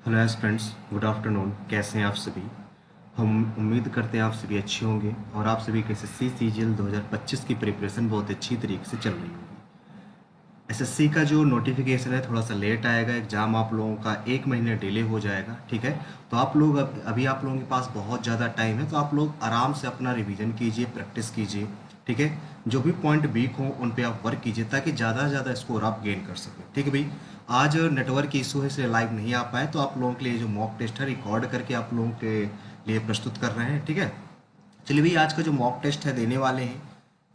Hello S friends, good afternoon. कैसे हैं आप सभी? हम उम्मीद करते हैं आप सभी अच्छे होंगे और आप सभी के एसएससी सीजीएल 2025 की प्रिपरेशन बहुत अच्छी तरीके से चल रही होगी। एसएससी का जो नोटिफिकेशन है थोड़ा सा लेट आएगा, एग्ज़ाम आप लोगों का एक महीने डिले हो जाएगा, ठीक है। तो आप लोग अभी आप लोगों के पास बहुत ज़्यादा टाइम है, तो आप लोग आराम से अपना रिवीजन कीजिए, प्रैक्टिस कीजिए, ठीक है। जो भी पॉइंट वीक हो उन पे आप वर्क कीजिए ताकि ज़्यादा से ज़्यादा स्कोर आप गेन कर सकें, ठीक है भाई। आज नेटवर्क इशू है इसलिए लाइव नहीं आ पाए, तो आप लोगों के लिए जो मॉक टेस्ट है रिकॉर्ड करके आप लोगों के लिए प्रस्तुत कर रहे हैं, ठीक है। चलिए भाई, आज का जो मॉक टेस्ट है देने वाले हैं।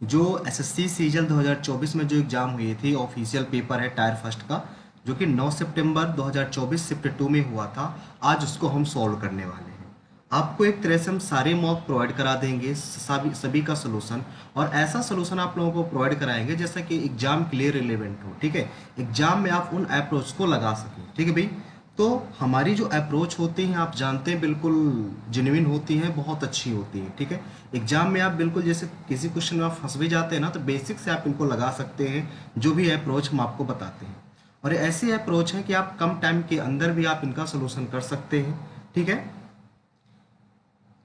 जो एसएससी सीजल 2024 में जो एग्ज़ाम हुई थी, ऑफिशियल पेपर है टायर फर्स्ट का, जो कि 9 सितंबर 2024 शिफ्ट 2 में हुआ था। आज उसको हम सॉल्व करने वाले हैं। आपको एक तरह से हम सारे मॉक प्रोवाइड करा देंगे, सभी सभी का सोल्यूशन, और ऐसा सोल्यूशन आप लोगों को प्रोवाइड कराएंगे जैसा कि एग्जाम के लिए रिलेवेंट हो, ठीक है। एग्जाम में आप उन अप्रोच को लगा सकें, ठीक है भाई। तो हमारी जो अप्रोच होती हैं आप जानते हैं, बिल्कुल जेन्युइन होती हैं, बहुत अच्छी होती हैं, ठीक है। एग्जाम में आप बिल्कुल जैसे किसी क्वेश्चन में आप फंस भी जाते हैं ना, तो बेसिक से आप इनको लगा सकते हैं, जो भी अप्रोच हम आपको बताते हैं। और ये ऐसी अप्रोच है कि आप कम टाइम के अंदर भी आप इनका सोल्यूशन कर सकते हैं, ठीक है।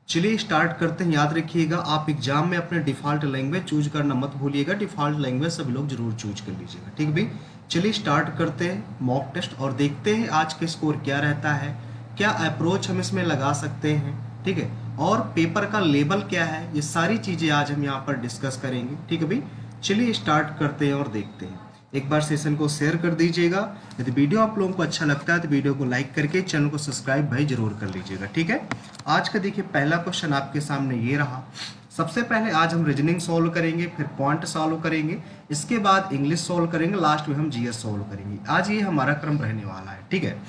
चलिए स्टार्ट करते हैं। याद रखिएगा, आप एग्जाम में अपने डिफ़ॉल्ट लैंग्वेज चूज करना मत भूलिएगा। डिफ़ॉल्ट लैंग्वेज सभी लोग जरूर चूज कर लीजिएगा, ठीक है भाई। चलिए स्टार्ट करते हैं मॉक टेस्ट और देखते हैं आज के स्कोर क्या रहता है, क्या अप्रोच हम इसमें लगा सकते हैं, ठीक है। और पेपर का लेवल क्या है, ये सारी चीज़ें आज हम यहाँ पर डिस्कस करेंगे, ठीक है भाई। चलिए स्टार्ट करते हैं और देखते हैं। एक बार सेशन को शेयर कर दीजिएगा। यदि वीडियो आप लोगों को अच्छा लगता है तो वीडियो को लाइक करके चैनल को सब्सक्राइब भाई जरूर कर लीजिएगा, ठीक है। आज का देखिए पहला क्वेश्चन आपके सामने ये रहा। सबसे पहले आज हम रीजनिंग सॉल्व करेंगे, फिर पॉइंट सॉल्व करेंगे, इसके बाद इंग्लिश सॉल्व करेंगे, लास्ट में हम जीएस सॉल्व करेंगे। आज ये हमारा क्रम रहने वाला है, ठीक है।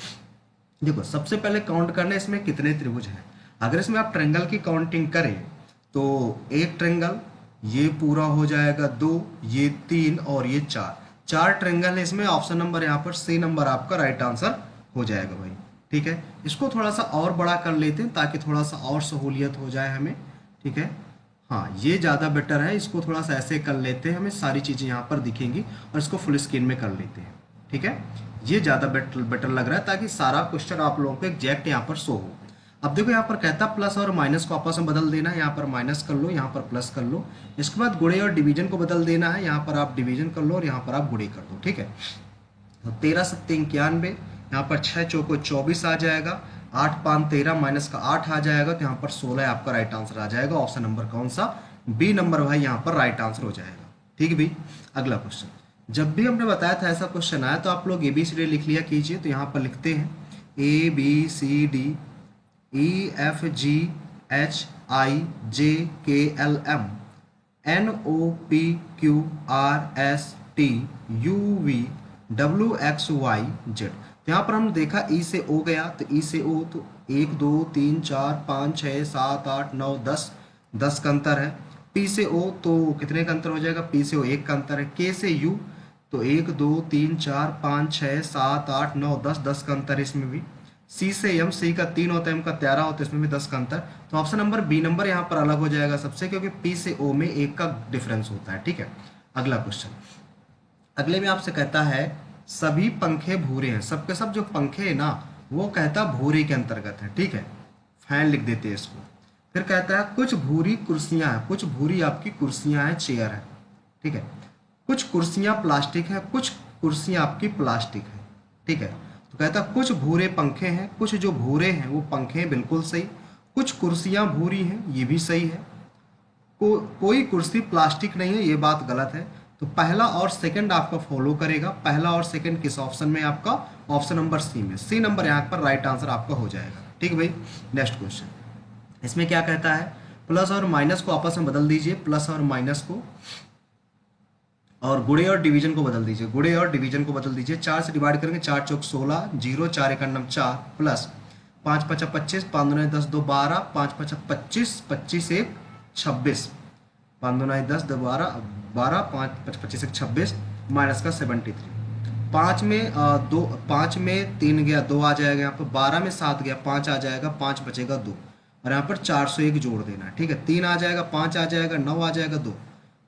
देखो, सबसे पहले काउंट करना है इसमें कितने त्रिभुज हैं। अगर इसमें आप ट्रेंगल की काउंटिंग करें तो एक ट्रेंगल, ये पूरा हो जाएगा दो, ये तीन और ये चार। चार ट्रेंगल है इसमें। ऑप्शन नंबर यहाँ पर सी नंबर आपका राइट आंसर हो जाएगा भाई, ठीक है। इसको थोड़ा सा और बड़ा कर लेते हैं ताकि थोड़ा सा और सहूलियत हो जाए हमें, ठीक है। हाँ, ये ज़्यादा बेटर है। इसको थोड़ा सा ऐसे कर लेते हैं, हमें सारी चीज़ें यहाँ पर दिखेंगी, और इसको फुल स्क्रीन में कर लेते हैं, ठीक है। ये ज़्यादा बेटर बेटर लग रहा है ताकि सारा क्वेश्चन आप लोगों को एग्जैक्ट यहाँ पर शो हो। अब देखो, यहाँ पर कहता प्लस और माइनस को आपस में बदल देना है। यहाँ पर माइनस कर लो, यहाँ पर प्लस कर लो। इसके बाद गुणे और डिवीजन को बदल देना है। यहाँ पर आप डिवीजन कर लो और यहाँ पर आप गुणे कर दो, ठीक है। तो 13 सत्ते 91, यहाँ पर 6 चौको 24 आ जाएगा, 8 5 13 माइनस का 8 आ जाएगा, तो यहाँ पर 16 आपका राइट आंसर आ जाएगा। ऑप्शन नंबर कौन सा? बी नंबर भाई यहाँ पर राइट आंसर हो जाएगा, ठीक है भाई। अगला क्वेश्चन, जब भी हमने बताया था ऐसा क्वेश्चन आया तो आप लोग ABCD लिख लिया कीजिए। तो यहाँ पर लिखते हैं ABCDEFGHIJKLM NOPQRSTUVWXYZ। तो यहाँ पर हमने देखा ई से ओ गया, तो ई से ओ तो 1 2 3 4 5 6 7 8 9 10, 10 का अंतर है। पी से ओ तो कितने का अंतर हो जाएगा? पी से ओ 1 का अंतर है। के से यू तो 1 2 3 4 5 6 7 8 9 10, 10 का अंतर है इसमें भी। सी से एम, सी का 3 होता है, एम का 13 होता है, इसमें भी 10 का अंतर। तो ऑप्शन नंबर बी नंबर यहाँ पर अलग हो जाएगा सबसे, क्योंकि पी से ओ में 1 का डिफरेंस होता है, ठीक है। अगला क्वेश्चन, अगले में आपसे कहता है सभी पंखे भूरे हैं। सबके सब जो पंखे है ना, वो कहता भूरे के अंतर्गत है, ठीक है। फैन लिख देते हैं इसको। फिर कहता है कुछ भूरी कुर्सियां हैं, कुछ भूरी आपकी कुर्सियां हैं, चेयर है, ठीक है। कुछ कुर्सियां प्लास्टिक है, कुछ कुर्सियां आपकी प्लास्टिक है, ठीक है। तो कहता कुछ भूरे पंखे हैं, कुछ जो भूरे हैं वो पंखे हैं, बिल्कुल सही। कुछ कुर्सियां भूरी हैं, ये भी सही है। कोई कुर्सी प्लास्टिक नहीं है, ये बात गलत है। तो पहला और सेकंड आपका फॉलो करेगा। पहला और सेकंड किस ऑप्शन में? आपका ऑप्शन नंबर सी में। सी नंबर यहाँ पर राइट आंसर आपका हो जाएगा, ठीक है भाई। नेक्स्ट क्वेश्चन, इसमें क्या कहता है? प्लस और माइनस को आपस में बदल दीजिए, प्लस और माइनस को, और गुणे और डिवीजन को बदल दीजिए। गुणे और डिवीजन को बदल दीजिए। 4 से डिवाइड करेंगे, 4 चौक 16, 0 4 एक 4 प्लस 5 5 25, 5 2 10 2 12, 5 5 25, 25 1 26, 5 2 10 2 12 12, 5 25 1 26, माइनस का 73। 5 में 2, 5 में 3 गया, 2 आ जाएगा यहाँ पर। 12 में 7 गया, 5 आ जाएगा, 5 बचेगा 2, और यहाँ पर 401 जोड़ देना है, ठीक है। 3 आ जाएगा, 5 आ जाएगा, 9 आ जाएगा, 2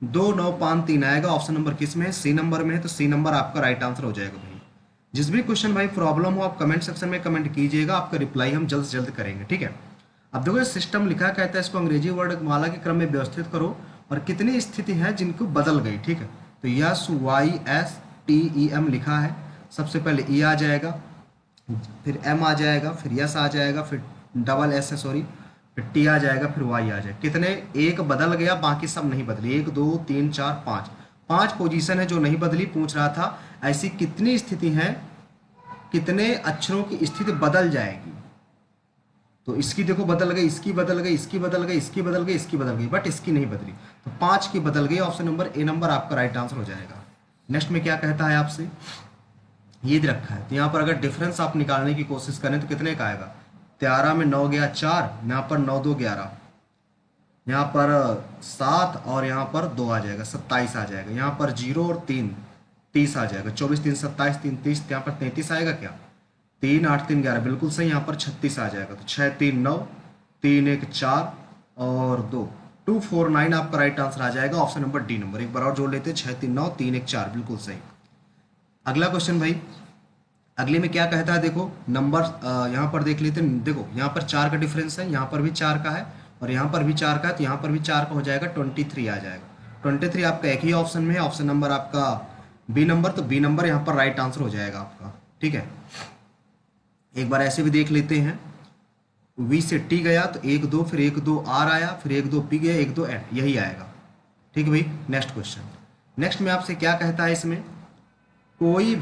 2 9 5 3 आएगा। ऑप्शन नंबर किस में है? सी नंबर में है, तो सी नंबर आपका राइट आंसर हो जाएगा भाई। जिस भी क्वेश्चन भाई प्रॉब्लम हो आप कमेंट सेक्शन में कमेंट कीजिएगा, आपका रिप्लाई हम जल्द से जल्द करेंगे, ठीक है। अब देखो सिस्टम लिखा कहता है इसको अंग्रेजी वर्ड माला के क्रम में व्यवस्थित करो और कितनी स्थिति है जिनको बदल गई, ठीक है। तो S Y S T E M लिखा है, सबसे पहले ई आ जाएगा, फिर एम आ जाएगा, फिर यस आ जाएगा, फिर डबल एस है सॉरी, फिर टी आ जाएगा, फिर वाई आ जाएगा। कितने, एक बदल गया, बाकी सब नहीं बदली। 1 2 3 4 5, 5 पोजीशन है जो नहीं बदली। पूछ रहा था ऐसी कितनी स्थिति है, कितने अक्षरों की स्थिति बदल जाएगी। तो इसकी देखो बदल गई, इसकी बदल गई, इसकी बदल गई, इसकी बदल गई, इसकी बदल गई, बट इसकी नहीं बदली। तो 5 की बदल गई। ऑप्शन नंबर ए नंबर आपका राइट आंसर हो जाएगा। नेक्स्ट में क्या कहता है आपसे, ये दे रखा है। तो यहाँ पर अगर डिफरेंस आप निकालने की कोशिश करें तो कितने का आएगा। 13 में 9 गया 4, यहाँ पर 9 2 11, यहाँ पर 7 और यहाँ पर 2 आ जाएगा, 27 आ जाएगा। यहाँ पर 0 और 3 30 आ जाएगा। 24 3 27 3 30, यहाँ पर 33 आएगा क्या। 3 8 3 11 बिल्कुल सही, यहाँ पर 36 आ जाएगा। तो 6 3 9 3 1 4 और 2 2 4 9 आपका राइट आंसर आ जाएगा। Option number D number. एक बार और जोड़ लेते हैं, 6 3 9 3 1 4 बिल्कुल सही। अगला क्वेश्चन भाई, अगले में क्या कहता है देखो, नंबर यहाँ पर देख लेते हैं। देखो यहाँ पर 4 का डिफरेंस है, यहाँ पर भी 4 का है और यहाँ पर भी 4 का है, तो यहाँ पर भी 4 का हो जाएगा, 23 आ जाएगा। 23 आपका एक ही ऑप्शन में है, ऑप्शन नंबर आपका बी नंबर। तो बी नंबर यहाँ पर राइट आंसर हो जाएगा आपका, ठीक है। एक बार ऐसे भी देख लेते हैं, वी से टी गया तो 1 2, फिर 1 2 आर आया, फिर 1 2 पी गया, 1 2 एन, यही आएगा, ठीक है भाई। नेक्स्ट क्वेश्चन, नेक्स्ट में आपसे क्या कहता है, इसमें कोई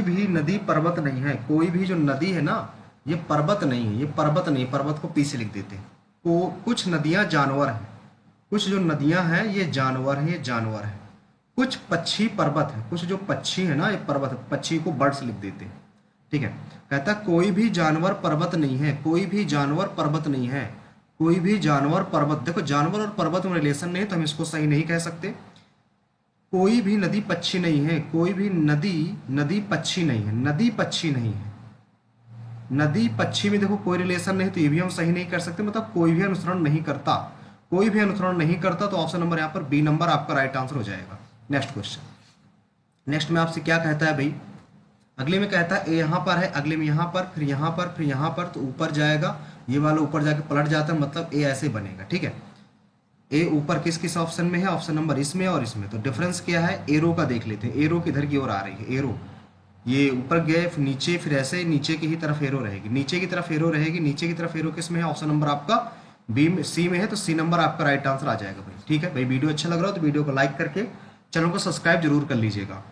भी नदी पर्वत नहीं है। कोई भी जो नदी है ना, ये पर्वत नहीं है, ये पर्वत नहीं, पर्वत को पी से लिख देते हैं। कुछ नदियां जानवर हैं, कुछ जो नदियां हैं ये जानवर हैं, ये जानवर हैं। कुछ पक्षी पर्वत है, कुछ जो पक्षी है ना ये पर्वत है, पक्षी को बर्ड्स लिख देते हैं, ठीक है। कहता कोई भी जानवर पर्वत नहीं है, कोई भी जानवर पर्वत नहीं है, कोई भी जानवर पर्वत। देखो जानवर और पर्वत में रिलेशन नहीं है तो हम इसको सही नहीं कह सकते। कोई भी नदी पक्षी नहीं है, कोई भी नदी पक्षी नहीं है, नदी पक्षी नहीं है। नदी पक्षी में देखो कोई रिलेशन नहीं, तो ये भी हम सही नहीं कर सकते। मतलब कोई भी अनुसरण नहीं करता, कोई भी अनुसरण नहीं करता। तो ऑप्शन नंबर यहाँ पर बी नंबर आपका राइट आंसर हो जाएगा। नेक्स्ट क्वेश्चन, नेक्स्ट में आपसे क्या कहता है भाई, अगले में कहता है ए यहाँ पर है, अगले में यहाँ पर, फिर यहाँ पर, फिर यहाँ पर, तो ऊपर जाएगा, ये वाला ऊपर जाके पलट जाता है, मतलब ए ऐसे बनेगा, ठीक है। ए ऊपर किस किस ऑप्शन में है, ऑप्शन नंबर इसमें और इसमें। तो डिफरेंस क्या है, एरो का देख लेते हैं। एरो किधर की ओर आ रही है, एरो ये ऊपर गए फिर नीचे, फिर ऐसे नीचे की ही तरफ एरो रहेगी, नीचे की तरफ एरो रहेगी, नीचे की तरफ एरो किस में है, ऑप्शन नंबर आपका बी में, सी में है। तो सी नंबर आपका राइट आंसर आ जाएगा भाई, ठीक है भाई। वीडियो अच्छा लग रहा हो तो वीडियो को लाइक करके चैनल को सब्सक्राइब जरूर कर लीजिएगा।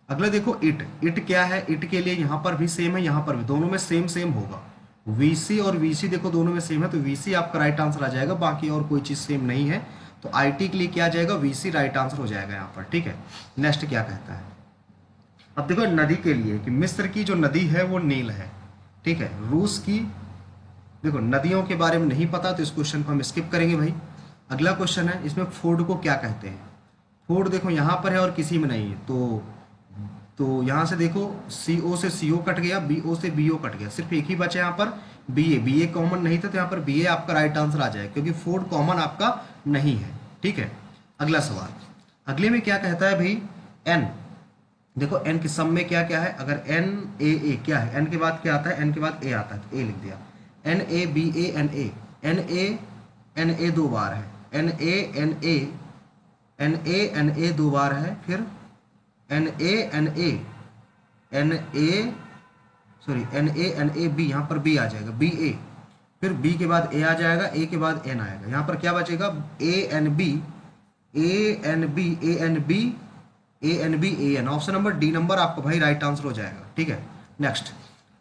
अगला देखो इट क्या है, इट के लिए यहाँ पर भी सेम है, यहाँ पर भी, दोनों में सेम सेम होगा। वीसी और वीसी देखो दोनों में सेम है, तो वीसी आपका राइट आंसर आ जाएगा, बाकी और कोई चीज़ सेम नहीं है। तो आईटी के लिए क्या जाएगा, वीसी राइट आंसर हो जाएगा यहाँ पर, ठीक है। नेक्स्ट क्या कहता है, अब देखो नदी के लिए कि मिस्र की जो नदी है वो नील है, ठीक है। रूस की, देखो नदियों के बारे में नहीं पता तो इस क्वेश्चन को हम स्किप करेंगे भाई। अगला क्वेश्चन है, इसमें फोर्ड को क्या कहते हैं। फोर्ड देखो यहाँ पर है और किसी में नहीं है, तो यहाँ से देखो CO से CO कट गया, BO से BO कट गया, सिर्फ एक ही बचा यहाँ पर BA कॉमन नहीं था, तो यहाँ पर BA आपका राइट आंसर आ जाएगा, क्योंकि फोर्ड कॉमन आपका नहीं है, ठीक है। अगला सवाल, अगले में क्या कहता है भाई, N देखो N के सम में क्या क्या है, अगर NAA क्या है, N के बाद क्या आता है, N के बाद A आता है, तो A लिख दिया। NA 2 बार है, NA 2 बार है, फिर NA B, यहाँ पर B आ जाएगा, BA, फिर B के बाद A आ जाएगा, A के बाद N आएगा, यहाँ पर क्या बचेगा, AN। Option number D number आपको भाई राइट आंसर हो जाएगा, ठीक है।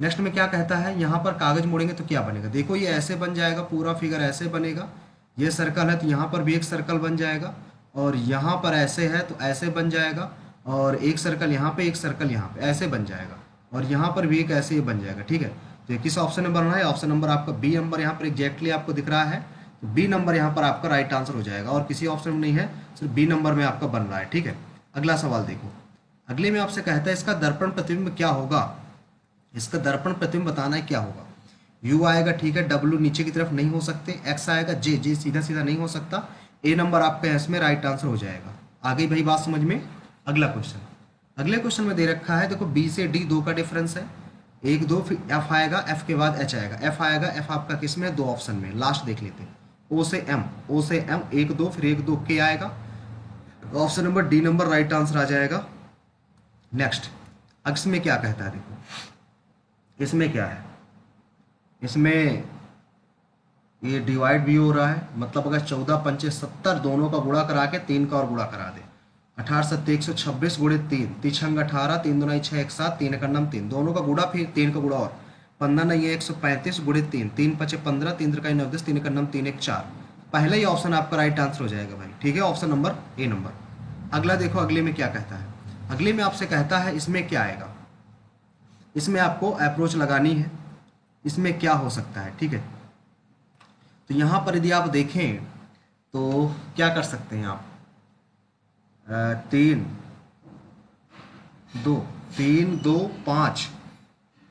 नेक्स्ट में क्या कहता है, यहाँ पर कागज मोड़ेंगे तो क्या बनेगा। देखो ये ऐसे बन जाएगा, पूरा फिगर ऐसे बनेगा, ये सर्कल है तो यहाँ पर भी एक सर्कल बन जाएगा, और यहाँ पर ऐसे है तो ऐसे बन जाएगा, और एक सर्कल यहाँ पे, एक सर्कल यहाँ पे, ऐसे बन जाएगा, और यहाँ पर भी एक ऐसे ही बन जाएगा, ठीक है। तो किस ऑप्शन में बनना है, ऑप्शन नंबर आपका बी नंबर यहाँ पर एग्जैक्टली आपको दिख रहा है, तो बी नंबर यहाँ पर आपका राइट आंसर हो जाएगा, और किसी ऑप्शन में नहीं है, सिर्फ बी नंबर में आपका बन रहा है, ठीक है। अगला सवाल देखो, अगले में आपसे कहता है इसका दर्पण प्रतिबिंब क्या होगा। इसका दर्पण प्रतिबिंब बताना है क्या होगा। U आएगा, ठीक है, W नीचे की तरफ नहीं हो सकते, X आएगा, J सीधा सीधा नहीं हो सकता, A नंबर आपका इसमें राइट आंसर हो जाएगा। आ गई भाई बात समझ में। अगला क्वेश्चन, अगले क्वेश्चन में दे रखा है, देखो बी से डी 2 का डिफरेंस है, 1 2, फिर एफ आएगा, एफ के बाद एच आएगा, एफ आएगा, एफ आपका किस में है, 2 ऑप्शन में, लास्ट देख लेते हैं। ओ से एम, ओ से एम 1 2, फिर 1 2 के आएगा, option number D number right answer आ जाएगा। नेक्स्ट, अब इसमें क्या कहता है, देखो इसमें क्या है, इसमें ये डिवाइड भी हो रहा है, मतलब अगर 14 पंचे 70 दोनों का गुणा करा के 3 का और गुणा करा दे, 18 7 126 गुणे 3, 3 छंग 18, 3 दूना 6 1 7, 3 का नम 3, दोनों का गुणा फिर 3 का गुणा और 15 नहीं है 135 गुणे 3, 3 5 15, 3 का 9 10, 3 का नम 3 1 4। पहला ही ऑप्शन आपका राइट आंसर हो जाएगा भाई, ठीक है, ऑप्शन नंबर ए नंबर। अगला देखो, अगले में क्या कहता है, अगले में आपसे कहता है इसमें क्या आएगा, इसमें आपको अप्रोच लगानी है, इसमें क्या हो सकता है, ठीक है। तो यहाँ पर यदि आप देखें तो क्या कर सकते हैं आप, 3 2 3 2 5,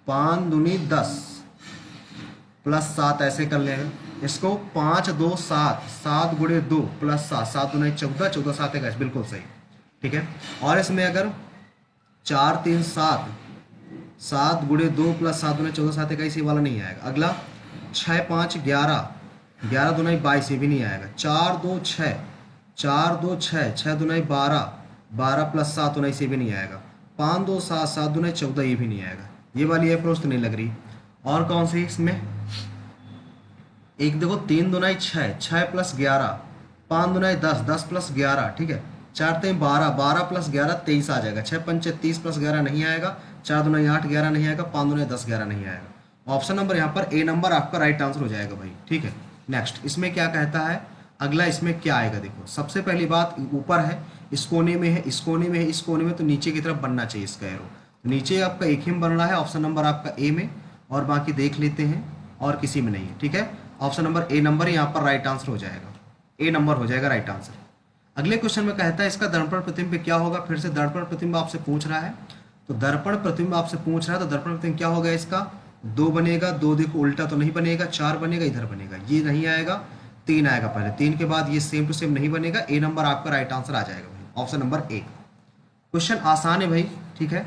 5 दूनी 10 प्लस 7 ऐसे कर लें इसको, 5 2 7, 7 गुणे 2 प्लस 7, 7 दूनी 14, 14 7 21, बिल्कुल सही, ठीक है। और इसमें अगर 4 3 7, 7 गुणे 2 प्लस 7 दूनी 14 7 21, ये वाला नहीं आएगा। अगला 6 5 11, 11 दूनी 22, ये भी नहीं आएगा। 4 2 6, 4 2 6, 6 दूनी 12, 12 प्लस 7 19, ये भी नहीं आएगा। 5 2 7, 7 दूनी 14, ये भी नहीं आएगा। ये वाली अप्रोच तो नहीं लग रही। और कौन सी इसमें, एक देखो 3 दूनी 6, 6 प्लस 11, 5 दूनी 10, 10 प्लस 11, ठीक है, 4 3 12, 12 प्लस 11 23 आ जाएगा। 6 पंचे 30 प्लस 11 नहीं आएगा, 4 दूनी 8 11 नहीं आएगा, 5 दूनी 10 11 नहीं आएगा। ऑप्शन नंबर यहाँ पर ए नंबर आपका राइट आंसर हो जाएगा भाई, ठीक है। नेक्स्ट, इसमें क्या कहता है, अगला इसमें क्या आएगा, देखो सबसे पहली बात ऊपर है, इस कोने में है, इस कोने में है, इस कोने में, तो नीचे की तरफ बनना चाहिए इसका एरो, तो नीचे आपका एक ही में बन रहा है, ऑप्शन नंबर आपका ए में, और बाकी देख लेते हैं और किसी में नहीं है, ठीक है। ऑप्शन नंबर ए नंबर यहाँ पर राइट आंसर हो जाएगा, ए नंबर हो जाएगा राइट आंसर। अगले क्वेश्चन में कहता है इसका दर्पण प्रतिबिंब क्या होगा, फिर से दर्पण प्रतिबिंब आपसे पूछ रहा है, तो दर्पण प्रतिबिंब आपसे पूछ रहा है, तो दर्पण प्रतिबिंब क्या होगा इसका, 2 बनेगा, 2 देखो उल्टा तो नहीं बनेगा, 4 बनेगा, इधर बनेगा, ये नहीं आएगा, 3 आएगा पहले, 3 के बाद ये सेम टू सेम नहीं बनेगा, ए नंबर आपका राइट आंसर आ जाएगा भाई, ऑप्शन नंबर ए। क्वेश्चन आसान है भाई, ठीक है।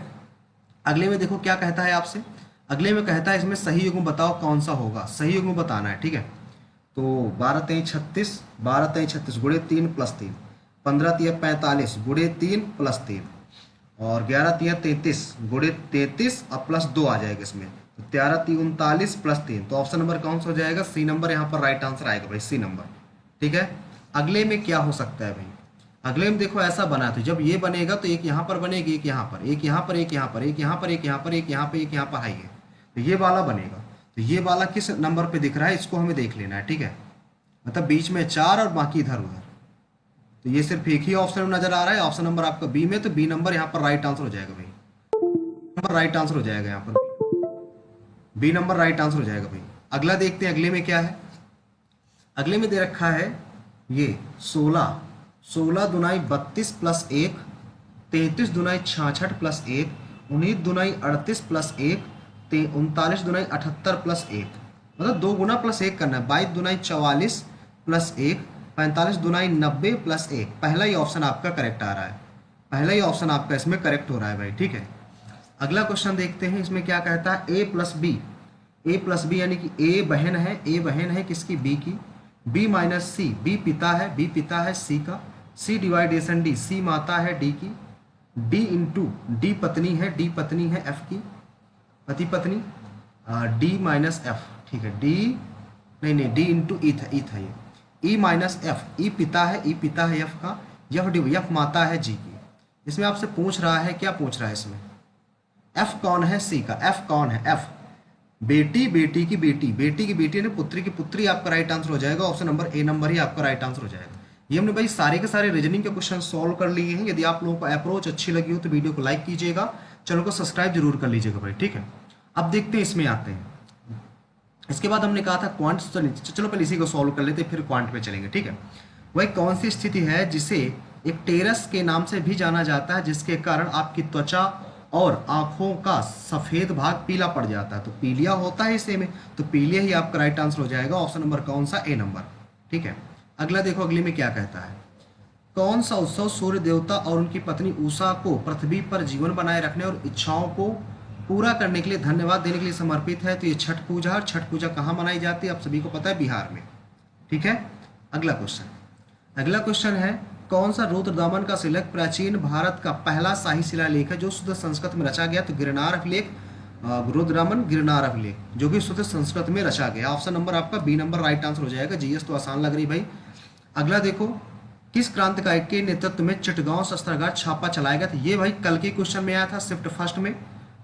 अगले में देखो क्या कहता है आपसे, अगले में कहता है इसमें सही युग्म बताओ कौन सा होगा, सही युग्म बताना है, ठीक है। तो 12 3 36, 12 3 36 गुणे 3 प्लस 3, 15 3 45 गुणे 3 प्लस 3, और 11 3 33 गुणे 33 और प्लस 2 आ जाएगा इसमें, तो 13 3 39 प्लस 3, तो ऑप्शन नंबर कौन सा हो जाएगा, सी नंबर यहाँ पर राइट आंसर आएगा भाई, सी नंबर, ठीक है। अगले में क्या हो सकता है भाई, अगले में देखो ऐसा बना, तो जब ये बनेगा तो एक यहाँ पर बनेगी, एक यहाँ पर, एक यहाँ पर, एक यहाँ पर, एक यहाँ पर, एक यहाँ पर, एक यहाँ पर, एक यहाँ पर, है तो ये वाला बनेगा। तो ये वाला किस नंबर पे दिख रहा है, इसको हमें देख लेना है, ठीक है, मतलब बीच में 4 और बाकी इधर उधर, तो ये सिर्फ एक ही ऑप्शन में नजर आ रहा है, ऑप्शन नंबर आपका बी में, तो बी नंबर यहाँ पर राइट आंसर हो जाएगा भाई, नंबर राइट आंसर हो जाएगा यहाँ पर, बी नंबर राइट आंसर हो जाएगा भाई। अगला देखते हैं अगले में क्या है, अगले में दे रखा है ये 16, 16 Dunai 32 plus 1, 33 Dunai 66 plus 1, 19 Dunai 38 plus 1, 39 Dunai 78 plus 1, मतलब 2 गुना प्लस 1 करना है, 22 दुनाई 44 प्लस 1, 45 दुनाई 90 प्लस 1। पहला ही ऑप्शन आपका करेक्ट आ रहा है, पहला ही ऑप्शन आपका इसमें करेक्ट हो रहा है भाई, ठीक है। अगला क्वेश्चन देखते हैं, इसमें क्या कहता है, ए प्लस बी, ए प्लस बी यानी कि ए बहन है, ए बहन है किसकी, बी की, बी माइनस सी, बी पिता है, बी पिता है सी का, सी डिवाइडेशन डी, सी माता है डी की, डी इंटू डी पत्नी है, डी पत्नी है एफ की, पति पत्नी, डी माइनस एफ, ठीक है, डी नहीं डी इंटू ई था, ई था ये, ई माइनस एफ, ई पिता है, ई पिता है एफ का, एफ डी एफ माता है जी की। इसमें आपसे पूछ रहा है, क्या पूछ रहा है इसमें, एफ कौन है सी का, एफ कौन है, एफ बेटी, बेटी की बेटी, बेटी की बेटी ने पुत्री की पुत्री, आपका राइट आंसर हो जाएगा, ऑप्शन नंबर ए नंबर ही आपका राइट आंसर हो जाएगा। ये हमने भाई सारे के सारे रीजनिंग के क्वेश्चन सॉल्व कर लिए हैं। यदि आप लोगों को अप्रोच अच्छी लगी हो तो वीडियो को लाइक कीजिएगा, चैनल को सब्सक्राइब जरूर कर लीजिएगा भाई, ठीक है। अब देखते हैं इसमें आते हैं, इसके बाद हमने कहा था क्वांट, चलो पहले इसी को सॉल्व कर लेते फिर क्वांट पे चलेंगे, ठीक है। वह कौन सी स्थिति है जिसे एक टेरस के नाम से भी जाना जाता है, जिसके कारण आपकी त्वचा और आंखों का सफेद भाग पीला पड़ जाता है, तो पीलिया होता है इसे में, तो पीलिया ही आपका राइट आंसर हो जाएगा, ऑप्शन नंबर कौन सा, ए नंबर, ठीक है। अगला देखो, अगले में क्या कहता है, कौन सा उत्सव सूर्य देवता और उनकी पत्नी उषा को पृथ्वी पर जीवन बनाए रखने और इच्छाओं को पूरा करने के लिए धन्यवाद देने के लिए समर्पित है? तो ये छठ पूजा। और छठ पूजा कहाँ मनाई जाती है आप सभी को पता है, बिहार में। ठीक है, अगला क्वेश्चन है कौन सा रुद्रदामन का शिलालेख प्राचीन भारत का पहला शाही शिलालेख है जो शुद्ध संस्कृत में रचा गया? तो गिरनार अभिलेख, रुद्रदामन गिरनार अभिलेख, जो कि शुद्ध संस्कृत में रचा गया। ऑप्शन नंबर आपका बी नंबर राइट आंसर हो जाएगा। जीएस तो आसान लग रही भाई। अगला देखो, किस क्रांतिकारी के नेतृत्व में चिटगांव शस्त्रागार छापा चलाया गया था? ये भाई कल के क्वेश्चन में आया था, शिफ्ट फर्स्ट में।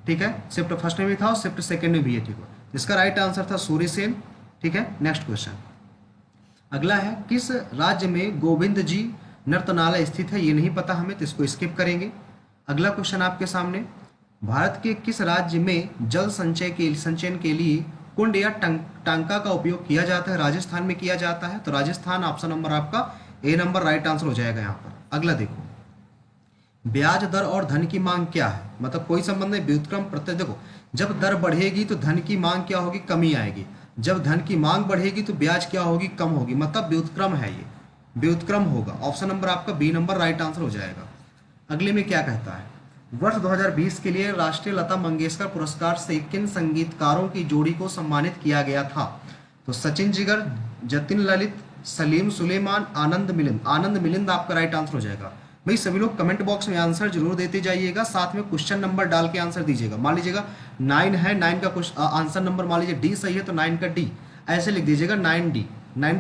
ठीक है, शिफ्ट फर्स्ट में भी था और शिफ्ट सेकंड में भी है। ठीक है, इसका राइट आंसर था सूर्यसेन। ठीक है, नेक्स्ट क्वेश्चन अगला है, किस राज्य में गोविंद जी नर्तनालय स्थित है? ये नहीं पता हमें, तो इसको स्किप करेंगे। अगला क्वेश्चन आपके सामने, भारत के किस राज्य में जल संचयन के लिए कुंड या टांका का उपयोग किया जाता है? राजस्थान में किया जाता है। तो राजस्थान ऑप्शन नंबर आपका ए नंबर राइट आंसर हो जाएगा यहाँ पर। अगला देखो, ब्याज दर और धन की मांग क्या है? मतलब कोई संबंध नहीं, व्युत्क्रम प्रत्यय। देखो, जब दर बढ़ेगी तो धन की मांग क्या होगी? कमी आएगी। जब धन की मांग बढ़ेगी तो ब्याज क्या होगी? कम होगी। मतलब व्युत्क्रम है, ये व्युत्क्रम होगा। ऑप्शन नंबर आपका बी नंबर राइट आंसर हो जाएगा। अगले में क्या कहता है, वर्ष 2020 के लिए राष्ट्रीय लता मंगेशकर पुरस्कार से किन संगीतकारों की जोड़ी को सम्मानित किया गया था? तो सचिन जिगर, जतिन ललित, सलीम सुलेमान, आनंद मिलिंद। आनंद मिलिंद आपका राइट आंसर हो जाएगा। भाई सभी लोग कमेंट बॉक्स में आंसर जरूर देते जाइएगा, साथ में क्वेश्चन नंबर डाल के आंसर दीजिएगा। मान लीजिएगा 9 है, 9 का आंसर नंबर मान लीजिए डी सही है तो 9 का डी ऐसे लिख दीजिएगा। 9D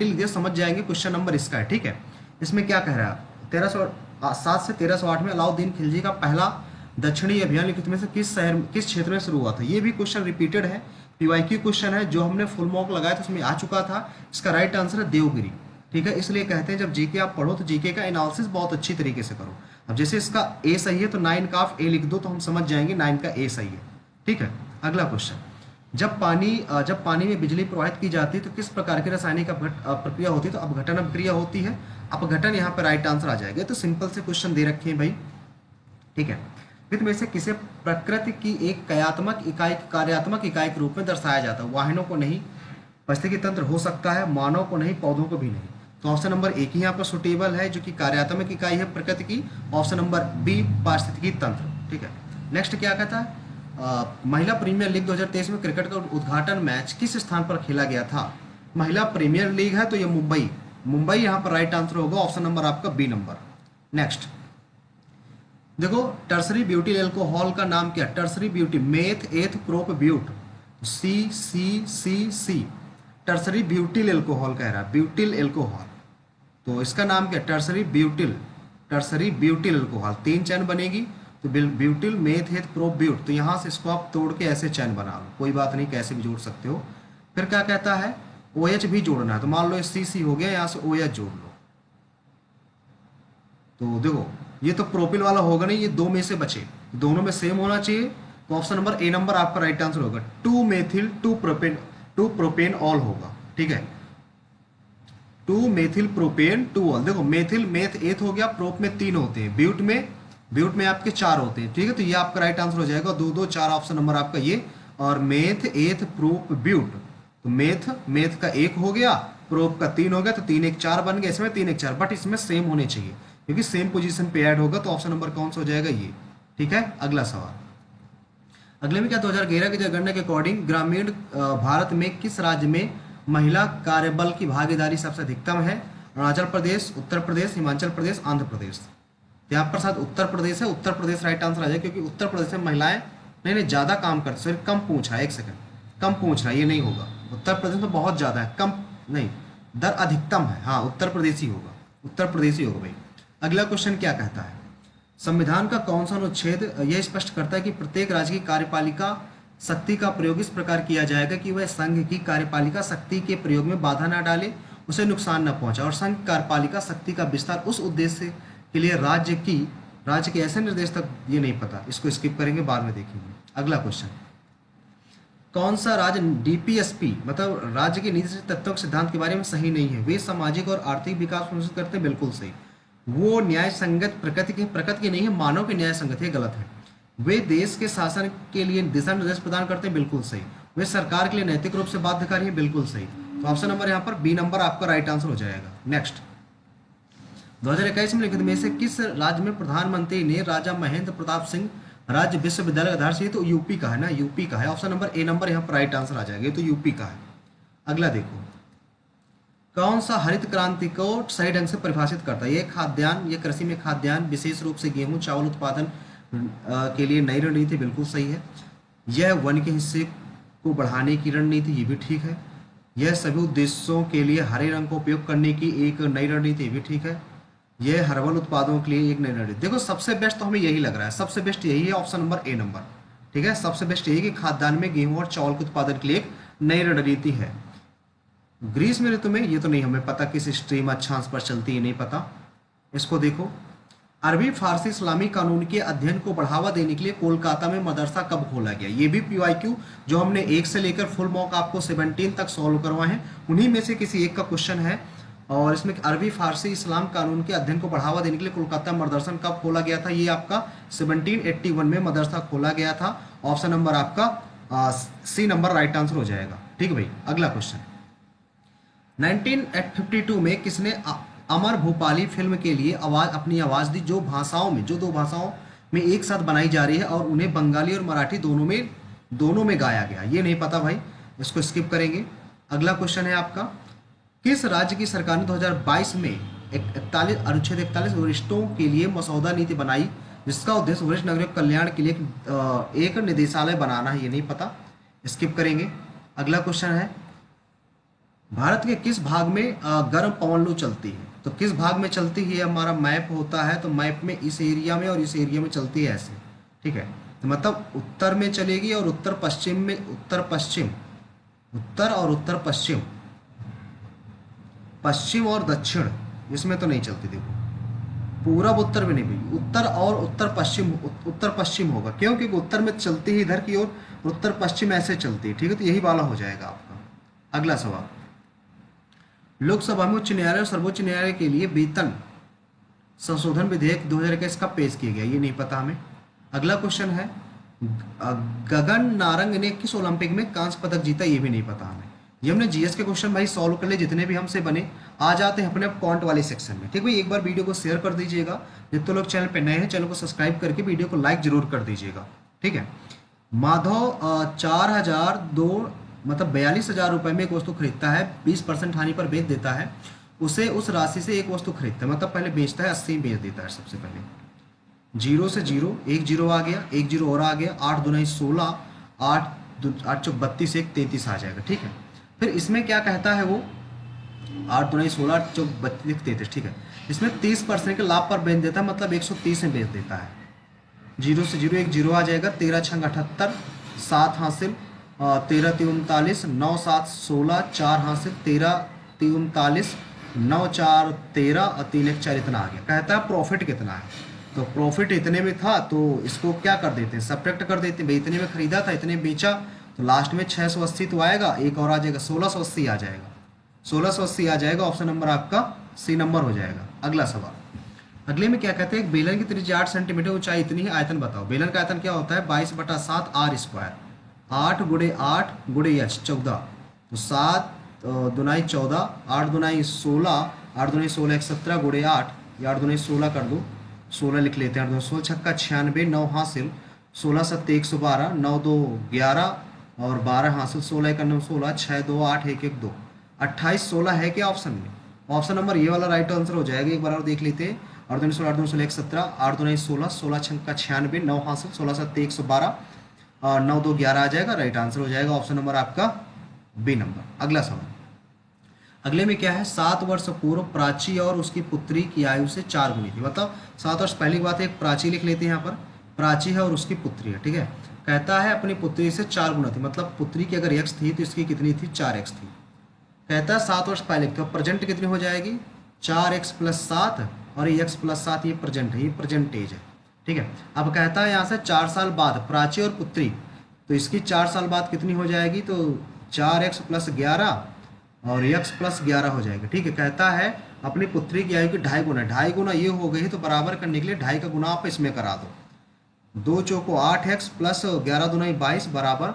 लिख दिया, समझ जाएंगे क्वेश्चन नंबर इसका है। ठीक है, इसमें क्या कह रहा है, 1307 से 1308 में अलाउद्दीन खिलजी का पहला दक्षिणी अभियान लिखित में से किस क्षेत्र में शुरू हुआ था? ये भी क्वेश्चन रिपीटेड है, पीवाईक्यू क्वेश्चन है, जो हमने फुल मॉक लगाया था उसमें आ चुका था। इसका राइट आंसर है देवगिरी। ठीक है, इसलिए कहते हैं जब जीके आप पढ़ो तो जीके का एनालिसिस बहुत अच्छी तरीके से करो। अब जैसे इसका ए सही है तो 9 का आप ए लिख दो तो हम समझ जाएंगे 9 का ए सही है। ठीक है, अगला क्वेश्चन, जब पानी में बिजली प्रवाहित की जाती है तो किस प्रकार की रासायनिक प्रक्रिया होती है? तो अपघटन अभिक्रिया होती है। अपघटन यहाँ पर राइट आंसर आ जाएगा। तो सिंपल से क्वेश्चन दे रखे हैं भाई। ठीक है, वित्त में से किसे प्रकृति की एक कार्यात्मक इकाई के रूप में दर्शाया जाता है? वाहनों को नहीं, पारिस्थितिकी तंत्र हो सकता है, मानव को नहीं, पौधों को भी नहीं। तो ऑप्शन नंबर एक ही यहाँ पर सुटेबल है, जो कि कार्यात्मक इकाई है प्रकृति की। ऑप्शन नंबर बी पारिस्थितिकी तंत्र। ठीक है, नेक्स्ट क्या कहता है, महिला प्रीमियर लीग 2023 में क्रिकेट का उद्घाटन मैच किस स्थान पर खेला गया था? महिला प्रीमियर लीग है तो ये मुंबई यहाँ पर राइट आंसर होगा। ऑप्शन नंबर आपका बी नंबर। नेक्स्ट देखो, टर्सरी ब्यूटिल एल्कोहल का नाम क्या? Tertiary butyl, meth eth prop but, C. Tertiary butyl alcohol कह रहा है, ब्यूटिल एल्कोहल। तो इसका नाम क्या? Tertiary butyl alcohol. 3 चैन बनेगी तो butyl meth eth prop but. तो यहाँ से इसको आप तोड़ के ऐसे चैन बना लो, कोई बात नहीं, कैसे भी जोड़ सकते हो। फिर क्या कहता है, OH भी जोड़ना है। तो मान लो CC हो गया, यहाँ से OH जोड़ लो। तो देखो, ये तो प्रोपिल वाला होगा नहीं, ये 2 में से बचे, दोनों में सेम होना चाहिए। तो ऑप्शन नंबर ए नंबर आपका राइट आंसर होगा। 2 मेथिल 2 प्रोपेन ऑल होगा। ठीक है, 2 मेथिल प्रोपेन 2 ऑल। देखो, मेथिल मेथ एथ हो गया, प्रोप में 3 होते हैं, ब्यूट में आपके 4 होते हैं। ठीक है, तो ये आपका राइट आंसर हो जाएगा। 2 2 4 ऑप्शन नंबर आपका ये। और मेथ एथ प्रोप ब्यूट, तो मेथ का 1 हो गया, प्रोप का 3 हो गया, तो 3 1 4 बन गया। इसमें 3 1 4, बट इसमें सेम होने चाहिए क्योंकि सेम पोजीशन पे ऐड होगा। तो ऑप्शन नंबर कौन सा हो जाएगा? ये। ठीक है, अगला सवाल, अगले में क्या, 2011 की जनगणना के अकॉर्डिंग ग्रामीण भारत में किस राज्य में महिला कार्यबल की भागीदारी सबसे अधिकतम है? अरुणाचल प्रदेश, उत्तर प्रदेश, हिमाचल प्रदेश, आंध्र प्रदेश। यहाँ पर साथ उत्तर प्रदेश है, उत्तर प्रदेश राइट आंसर आ जाए, क्योंकि उत्तर प्रदेश में महिलाएं नहीं ज़्यादा काम करती। सॉरी, कम पूछ रहा है, 1 सेकंड, कम पूछ रहा है, ये नहीं होगा। उत्तर प्रदेश में बहुत ज़्यादा है, कम नहीं, दर अधिकतम है। हाँ, उत्तर प्रदेश ही होगा, उत्तर प्रदेश ही होगा भाई। अगला क्वेश्चन क्या कहता है, संविधान का कौन सा अनुच्छेद यह स्पष्ट करता है कि प्रत्येक राज्य की कार्यपालिका शक्ति का प्रयोग इस प्रकार किया जाएगा कि वह संघ की कार्यपालिका शक्ति के प्रयोग में बाधा न डाले, उसे नुकसान न पहुंचा, और संघ कार्यपालिका शक्ति का विस्तार उस उद्देश्य के लिए राज्य के ऐसे निर्देश तक, ये नहीं पता, इसको स्किप करेंगे, बाद में देखेंगे। अगला क्वेश्चन, कौन सा राज्य DPSP मतलब राज्य के नीति तत्वों के सिद्धांत के बारे में सही नहीं है? वे सामाजिक और आर्थिक विकास सुनिश्चित करते हैं, बिल्कुल सही। वो न्याय संगत प्रकृति की नहीं है, मानव के न्याय संगत है, गलत है। वे देश के शासन के लिए दिशा निर्देश प्रदान करते हैं, बिल्कुल सही। वे सरकार के लिए नैतिक रूप से बाध्यकारी है, बिल्कुल सही। तो ऑप्शन नंबर यहाँ पर बी नंबर आपका राइट आंसर हो जाएगा। नेक्स्ट, 2021 में लिखित में से किस राज्य में प्रधानमंत्री ने राजा महेंद्र प्रताप सिंह राज्य विश्वविद्यालय का आधारशिला, तो यूपी का है ना, यूपी का है। ऑप्शन नंबर ए नंबर यहाँ पर राइट आंसर आ जाएगा, ये तो यूपी का है। अगला देखो, कौन सा हरित क्रांति को सही ढंग से परिभाषित करता है? ये खाद्यान्न, ये कृषि में खाद्यान्न, विशेष रूप से गेहूं चावल उत्पादन के लिए नई रणनीति, बिल्कुल सही है। यह वन के हिस्से को बढ़ाने की रणनीति, ये भी ठीक है। यह सभी उद्देश्यों के लिए हरे रंग का उपयोग करने की एक नई रणनीति, ये भी ठीक है। यह हर्बल उत्पादों के लिए एक नई रणनीति। देखो सबसे बेस्ट तो हमें यही लग रहा है, सबसे बेस्ट यही है, ऑप्शन नंबर ए नंबर, ठीक है। सबसे बेस्ट यही कि खाद्यान्न में गेहूं और चावल के उत्पादन के लिए एक नई रणनीति है। ग्रीष्म ऋतु में, ये तो नहीं हमें पता किस स्ट्रीम अक्षांश पर चलती है, नहीं पता। इसको देखो, अरबी फारसी इस्लामी कानून के अध्ययन को बढ़ावा देने के लिए कोलकाता में मदरसा कब खोला गया? ये भी पीवाईक्यू जो हमने 1 से लेकर फुल मॉक आपको 17 तक सॉल्व करवाए हैं, उन्हीं में से किसी एक का क्वेश्चन है। और इसमें अरबी फारसी इस्लाम कानून के अध्ययन को बढ़ावा देने के लिए कोलकाता मदरसा कब खोला गया था? ये आपका 1781 में मदरसा खोला गया था। ऑप्शन नंबर आपका सी नंबर राइट आंसर हो जाएगा, ठीक है भाई। अगला क्वेश्चन, 1952 में किसने अमर भोपाली फिल्म के लिए अपनी आवाज़ दी, जो दो भाषाओं में एक साथ बनाई जा रही है और उन्हें बंगाली और मराठी दोनों में गाया गया? ये नहीं पता भाई, इसको स्किप करेंगे। अगला क्वेश्चन है आपका, किस राज्य की सरकार ने 2022 में अनुच्छेद 41 वरिष्ठों के लिए मसौदा नीति बनाई, जिसका उद्देश्य वरिष्ठ नागरिक कल्याण के लिए एक निदेशालय बनाना है? ये नहीं पता, स्किप करेंगे। अगला क्वेश्चन है, भारत के किस भाग में गर्म पवन लू चलती है? तो किस भाग में चलती है, हमारा मैप होता है, तो मैप में इस एरिया में और इस एरिया में चलती है ऐसे, ठीक है। तो मतलब उत्तर में चलेगी और उत्तर पश्चिम में, उत्तर और उत्तर पश्चिम, पश्चिम और दक्षिण, इसमें तो नहीं चलती। देखो पूरब उत्तर में नहीं भाई, उत्तर और उत्तर पश्चिम होगा, क्यों? क्योंकि उत्तर में चलती है इधर की ओर, उत्तर पश्चिम ऐसे चलती है, ठीक है। तो यही वाला हो जाएगा आपका। अगला सवाल, लोकसभा में उच्च न्यायालय और सर्वोच्च न्यायालय के लिए वेतन संशोधन विधेयक 2021 का पेश किया गया? ये नहीं पता हमें। अगला क्वेश्चन है, गगन नारंग ने किस ओलंपिक में कांस्य पदक जीता? ये भी नहीं पता हमें। ये हमने जीएस के क्वेश्चन भाई सॉल्व कर लिए, जितने भी हमसे बने। आ जाते हैं अपने क्वांट वाले सेक्शन में, ठीक भाई। एक बार वीडियो को शेयर कर दीजिएगा, जितने लोग चैनल पे नए हैं चैनल को सब्सक्राइब करके वीडियो को लाइक जरूर कर दीजिएगा, ठीक है। माधव 4002 मतलब 42,000 रुपये में एक वस्तु खरीदता है, 20% हानि पर बेच देता है, उसे उस राशि से एक वस्तु खरीदता है, मतलब पहले बेचता है 80 बेच देता है सबसे पहले। 0 से 0, 1 0 आ गया, 1 0 और आ गया, 8 दूना 16, 8 चौक 32, 1 33 आ जाएगा, ठीक है। फिर इसमें क्या कहता है वो, 8 दूना 16, 8 चौक 32, 33, ठीक है। इसमें 30% के लाभ पर बेच देता है, मतलब 130 में बेच देता है। 0 से 0, 1 0 आ जाएगा, 13 छंग 78, 7 हासिल, 13 3 39, 9 7 16, 4 हासिल, 13 3 39, 9 4 13 और 3 1 4, इतना आ गया। कहता है प्रॉफिट कितना है, तो प्रॉफिट इतने में था, तो इसको क्या कर देते हैं, सब्ट्रैक्ट कर देते हैं भाई। इतने में खरीदा था, इतने बेचा, तो लास्ट में 680 तो आएगा, एक और आ जाएगा, 1680 आ जाएगा, 1680 आ जाएगा। ऑप्शन नंबर आपका सी नंबर हो जाएगा। अगला सवाल, अगले में क्या कहते हैं, एक बेलन की त्रिज्या 8 सेंटीमीटर, ऊंचाई इतनी है, आयतन बताओ। बेलन का आयतन क्या होता है, 22/7 R स्क्वायर, 8 गुणे 8 गुणे 14, तो 7 दुनाई 14, 8 दुनाई 16, 8 दुनाई 16 17 गुणे 8, 8 दुनाई 16 कर दो, 16 लिख लेते हैं, 8 2 16 छक्का 96, 9 हासिल, 16 7 112, 9 2 11 और 12 हासिल, 16 1 9 16, 6 2 8 1 1 2, 28 16 है क्या ऑप्शन में? ऑप्शन नंबर ये वाला राइट आंसर हो जाएगा। एक बार और देख लेते हैं, 8 2 16, 8 2 16 17, 8 2 16, 16 छक्का 96, 9 हासिल, 16 7 112 और 9 2 11 आ जाएगा, राइट आंसर हो जाएगा। ऑप्शन नंबर आपका बी नंबर। अगला सवाल, अगले में क्या है, 7 वर्ष पूर्व प्राची और उसकी पुत्री की आयु से 4 गुनी थी, मतलब 7 वर्ष पहले की बात है। एक प्राची लिख लेते हैं यहाँ पर, प्राची है और उसकी पुत्री है, ठीक है। कहता है अपनी पुत्री से 4 गुना थी, मतलब पुत्री की अगर x थी तो इसकी कितनी थी, 4x थी। कहता है 7 वर्ष पहले, तो प्रेजेंट कितनी हो जाएगी, 4x + 7 और ये x + 7, ये प्रेजेंट है, ये प्रेजेंट एज है, ठीक है। अब कहता है यहाँ से 4 साल बाद प्राची और पुत्री, तो इसकी 4 साल बाद कितनी हो जाएगी, तो 4x + 11 और x + 11 हो जाएगा, ठीक है। कहता है अपनी पुत्री की आयु की 2.5 गुना ये हो गई, तो बराबर करने के लिए 2.5 का गुना आप इसमें करा दो, 2 चौको 8x + 11 दूना 22 बराबर